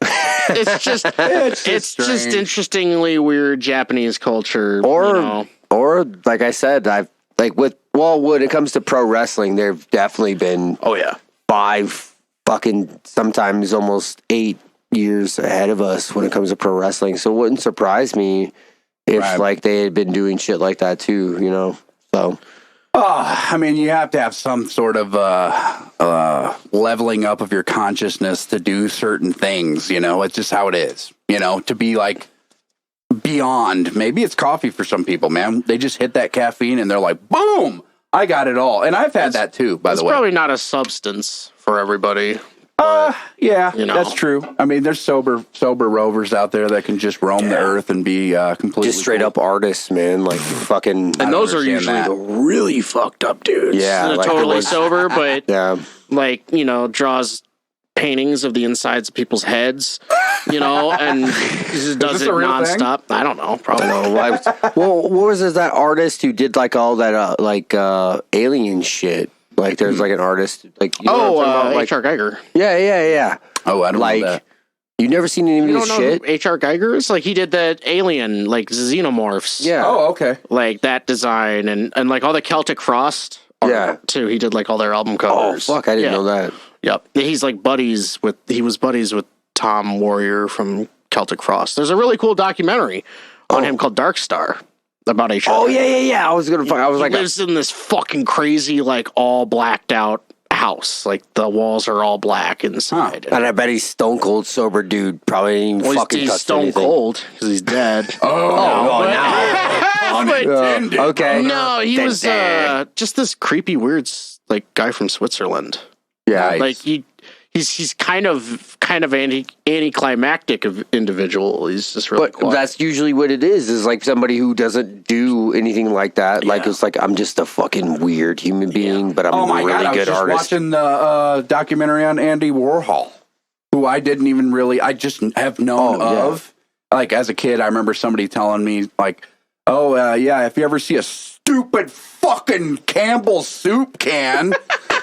It's just it's just interestingly weird Japanese culture. Or like I said, I've like when it comes to pro wrestling, there've definitely been 5 fucking sometimes almost 8 years ahead of us when it comes to pro wrestling. So it wouldn't surprise me if like they had been doing shit like that too, you know. So I mean, you have to have some sort of leveling up of your consciousness to do certain things, you know. It's just how it is, you know, to be like beyond. Maybe it's coffee for some people, man. They just hit that caffeine and they're like, boom, I got it all. And I've had that too, by the way. It's probably not a substance for everybody. Yeah, you know. That's true. I mean, there's sober rovers out there that can just roam the earth and be completely just straight up artists, man. Like fucking. And those are usually the really fucked up dudes. Yeah, They're like totally sober, but yeah, like, you know, draws paintings of the insides of people's heads, you know, and just does it nonstop. I don't know, probably. Well, what was that artist who did like all that alien shit? Like there's like an artist like, you know what I'm talking about? H.R. Geiger. Yeah. Oh, I don't know that. You never seen any of this shit? H.R. Geiger is like, he did that alien like xenomorphs. Yeah. Oh, okay. Like that design and like all the Celtic Frost art too. He did like all their album covers. Oh fuck, I didn't know that. Yep. He's like buddies with Tom Warrior from Celtic Frost. There's a really cool documentary on him called Dark Star about H.R. Oh yeah. I was like, lives in this fucking crazy, like all blacked out house. Like the walls are all black inside. and I bet he's stone cold sober dude. Probably ain't even fucking he's touched stone anything. cold because he's dead. Okay. No, he Then was just this creepy, weird, like guy from Switzerland. Yeah, Like he's kind of anticlimactic of individual. He's just really but quiet. that's usually what it is like somebody who doesn't do anything like that. Like it's like, I'm just a fucking weird human being, but I'm a really God, good I was artist. just watching the documentary on Andy Warhol, who I didn't even really, I just have known of. Like as a kid, I remember somebody telling me like, if you ever see a stupid fucking Campbell's soup can,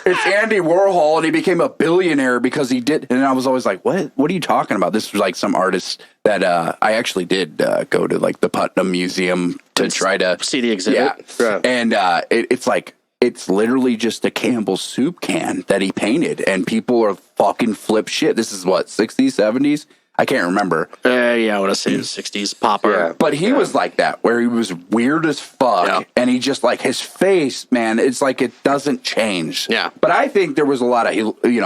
it's Andy Warhol, and he became a billionaire because he did. And I was always like, what are you talking about? This was like some artist that I actually did go to like the Putnam Museum to try to see the exhibit. Yeah. And it's like, it's literally just a Campbell's soup can that he painted, and people are fucking flip shit. This is what, 60s, 70s? I can't remember. I want to say the 60s pop art. Yeah, but he was like that, where he was weird as fuck, and he just like his face, man. It's like it doesn't change. Yeah, but I think there was a lot of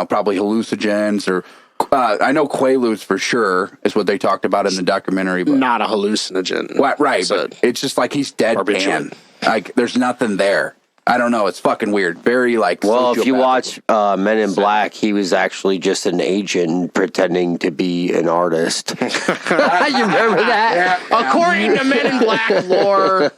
probably hallucinogens or I know Quaaludes for sure is what they talked about in the documentary. But not a hallucinogen, right? But it's just like he's deadpan. Like there's nothing there. I don't know. It's fucking weird. Very like. Well, if you watch Men in Black, he was actually just an agent pretending to be an artist. You remember that? Yeah. According to Men in Black lore,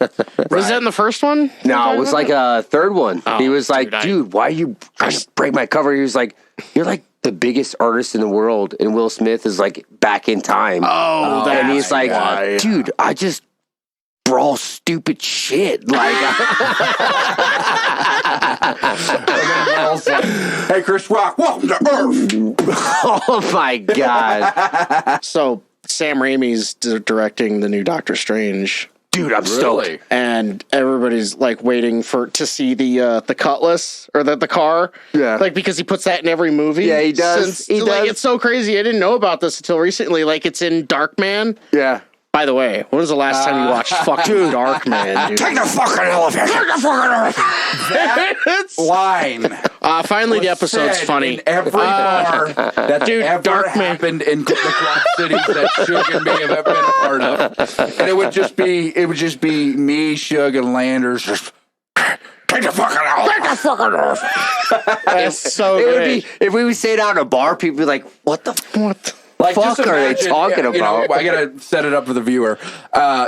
was that in the first one? No, it was like a third one. Oh, he was like, dude, why are you trying to break my cover? He was like, you're like the biggest artist in the world, and Will Smith is like back in time. And he's like, dude, I just brawl stupid shit. Like, hey, Chris Rock, welcome to Earth. Oh my God. So Sam Raimi's directing the new Doctor Strange. Dude, I'm stoked. And everybody's like waiting to see the Cutlass or the car. Yeah. Like because he puts that in every movie. Yeah, he does. He does. It's so crazy. I didn't know about this until recently. Like it's in Darkman. Yeah. By the way, when was the last time you watched fucking Darkman, dude? Take the fucking elevator. Take the fucking elevator. That line. Finally, the episode's funny. In every bar that ever happened in the Quad Cities that Shug and me have ever been a part of, and it would just be me, Shug, and Landers just. Take the fucking elevator. Take the fucking elevator. That's so it good. would be if we would say it out in a bar, people would be like, "What the Like, fuck are they talking about?" I gotta set it up for the viewer.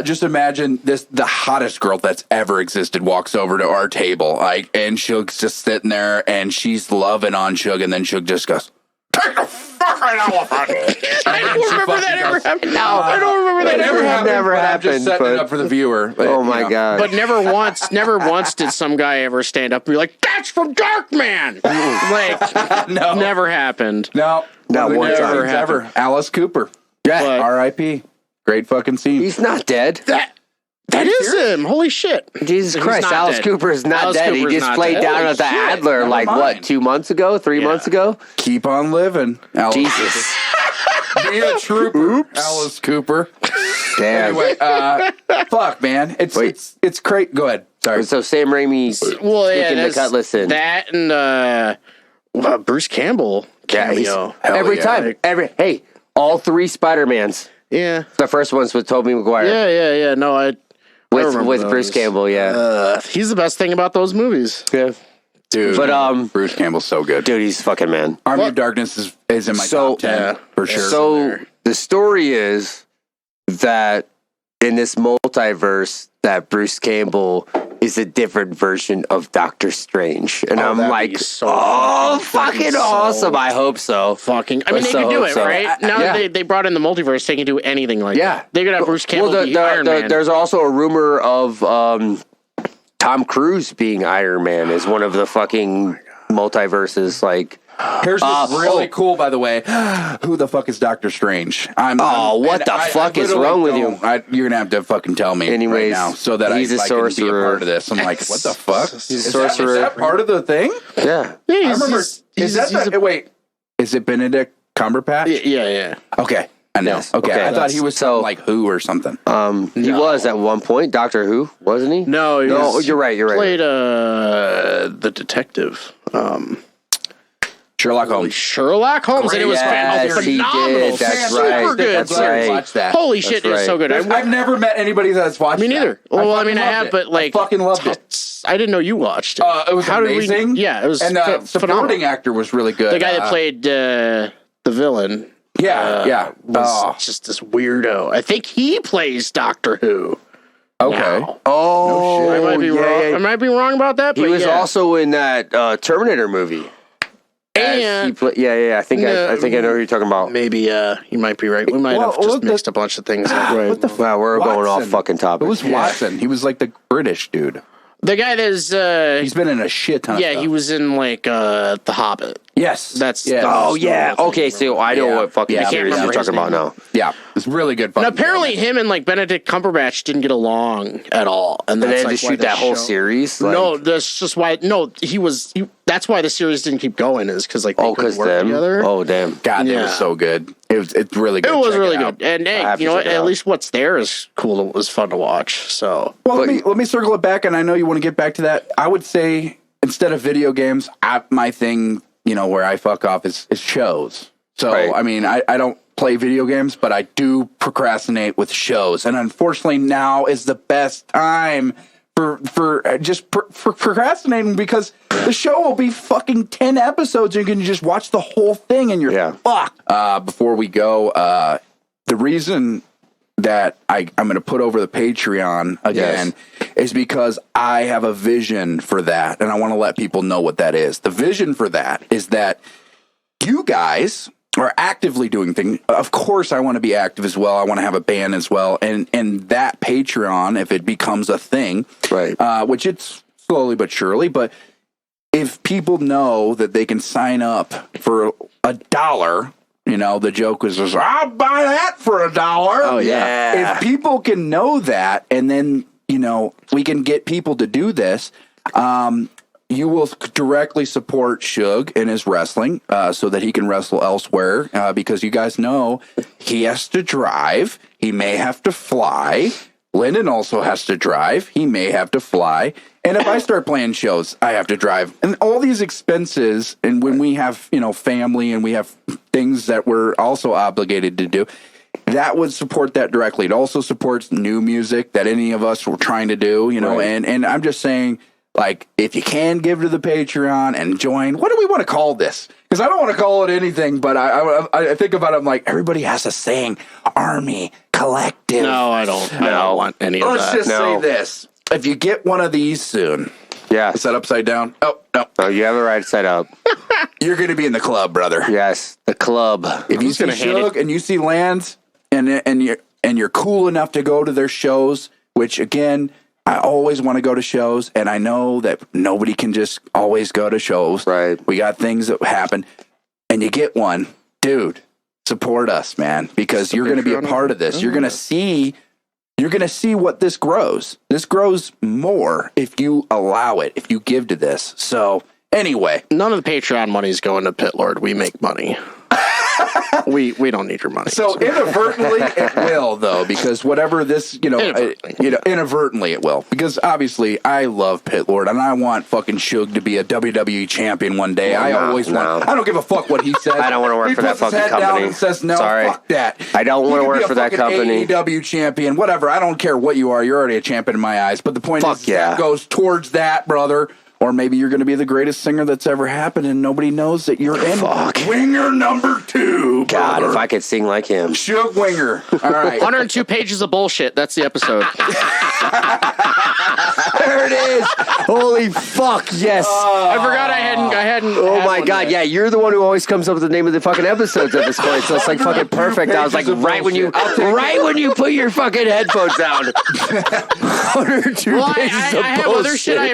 Just imagine the hottest girl that's ever existed walks over to our table, and Shug's just sitting there, and she's loving on Shug, and then Shug just goes, "Take the fucking elephant." I don't remember that ever happened. No, I don't remember that ever happened. Never I'm happened. just setting it up for the viewer. Oh my God! But never once did some guy ever stand up and be like, "That's from Darkman." Like, No. never happened. No, Not one time. never ever. Alice Cooper. Yeah, But- R.I.P. Great fucking scene. he's not dead. That is him. Holy shit. Jesus He's Christ, not Alice dead. Cooper is not Alice dead. Cooper's He just not played dead. down Holy at the shit, Adler never like mind. what, 2 months ago, 3 months ago? Keep on living, Alice. Jesus. Be a trooper, Alice Cooper. Damn. Anyway, fuck, man. It's great. Go ahead. Sorry. So Sam Raimi's sticking the cutlass in. That and Bruce Campbell cameo. Every time. Hey, all three Spider-Mans. Yeah. The first one's with Tobey Maguire. Yeah. No, I With Bruce Campbell, he's the best thing about those movies. Yeah. Dude, but Bruce Campbell's so good. Dude, he's fucking man. Army of Darkness is in my top 10 for sure. So the story is that in this multiverse, that Bruce Campbell is a different version of Doctor Strange, and I'm like, fucking awesome! I hope so. I mean, they can do it, right? Now that they brought in the multiverse, they can do anything like that. They could have Bruce Campbell be Iron Man. There's also a rumor of Tom Cruise being Iron Man as one of the fucking multiverses. Like, here's what's really cool, by the way. Who the fuck is Doctor Strange? What the fuck is wrong with you? You're gonna have to fucking tell me right now so that I can be a part of this. I'm like, what the fuck? He's a sorcerer. Is that part of the thing? Yeah. I remember. Wait, is it Benedict Cumberbatch? Yeah. Okay. I know. Yes. Okay. I thought he was like Who or something. He was at one point Doctor Who, wasn't he? No, you're right. Played the detective. Sherlock Holmes. And it was phenomenal. He did. That's right. Super good. That's right. Watch that. Holy shit, it was so good. I've never met anybody that's watched Me neither. that. Well, I mean, I have, but like, I fucking loved it. I didn't know you watched it. It was amazing. It was and the supporting actor was really good. The guy that played the villain. Was just this weirdo. I think he plays Doctor Who. Okay. Now. Oh, I might be wrong. I might be wrong about that. He but was also in that Terminator movie. And I think I know who you're talking about. Maybe you might be right. We might have just mixed a bunch of things up. Right. Wow, we're going off fucking topic. It was Watson. He was like the British dude. The guy that's he's been in a shit ton of stuff. he was in like The Hobbit. Yes. Okay, so I know what fucking series you're talking about now. Yeah. It's really good. And apparently him and like Benedict Cumberbatch didn't get along at all. And they had to shoot that whole series? No, that's just why. No, that's why the series didn't keep going, is because like they couldn't work together. Oh, damn. God, it was so good. It's really good. It was really good. And hey, you know what? At least what's there is cool. It was fun to watch. So, well, let me circle it back, and I know you want to get back to that. I would say instead of video games, my thing, where I fuck off is shows. So, I mean, I don't play video games, but I do procrastinate with shows, and unfortunately, now is the best time for procrastinating, because the show will be fucking 10 episodes and you can just watch the whole thing and you're fucked. Before we go, the reason that I'm going to put over the Patreon again is because I have a vision for that, and I want to let people know what that is. The vision for that is that you guys are actively doing things. Of course, I want to be active as well. I want to have a band as well. And that Patreon, if it becomes a thing, which it's slowly but surely, but if people know that they can sign up for $1, the joke was just, I'll buy that for $1. Oh, yeah. If people can know that, and then, we can get people to do this, you will directly support Shug in his wrestling so that he can wrestle elsewhere, because you guys know he has to drive. He may have to fly. Lyndon also has to drive. He may have to fly. And if I start playing shows, I have to drive. And all these expenses, and when we have, family and we have things that we're also obligated to do, that would support that directly. It also supports new music that any of us were trying to do, and I'm just saying, like, if you can give to the Patreon and join, what do we want to call this? Because I don't want to call it anything, but I think about it, I'm like, everybody has a saying, Army, Collective. No, I don't. I don't want any of that. Let's just say this. If you get one of these soon. Yeah. Is that upside down? Oh, no. Oh, you have it right side up. You're going to be in the club, brother. Yes, the club. If you see Shug and you see Lance and you're cool enough to go to their shows, which, again, I always want to go to shows, and I know that nobody can just always go to shows. Right. We got things that happen, and you get one. Dude, support us, man, because you're going to be a part of this. You're going to see what this grows. This grows more if you allow it, if you give to this. So, anyway. None of the Patreon money is going to Pit Lord. We make money. We don't need your money. So inadvertently it will, though, because whatever this, inadvertently it will. Because obviously I love Pit Lord and I want fucking Shug to be a WWE champion one day. I don't give a fuck what he says. I don't want to work for that fucking company. Down and says, no, Sorry. fuck that. I don't want to work for that company. AEW champion, whatever. I don't care what you are. You're already a champion in my eyes. But the point is that goes towards that, brother. Or maybe you're going to be the greatest singer that's ever happened and nobody knows that you're in Winger number 2. God, brother. if I could sing like him. Shug Winger. All right. 102 pages of bullshit. That's the episode. There it is. Holy fuck, yes. I forgot I hadn't. Oh my God, yeah, you're the one who always comes up with the name of the fucking episodes at this point, so it's like fucking perfect. I was like, right when you put your fucking headphones down. 102 pages of I have bullshit. other shit I have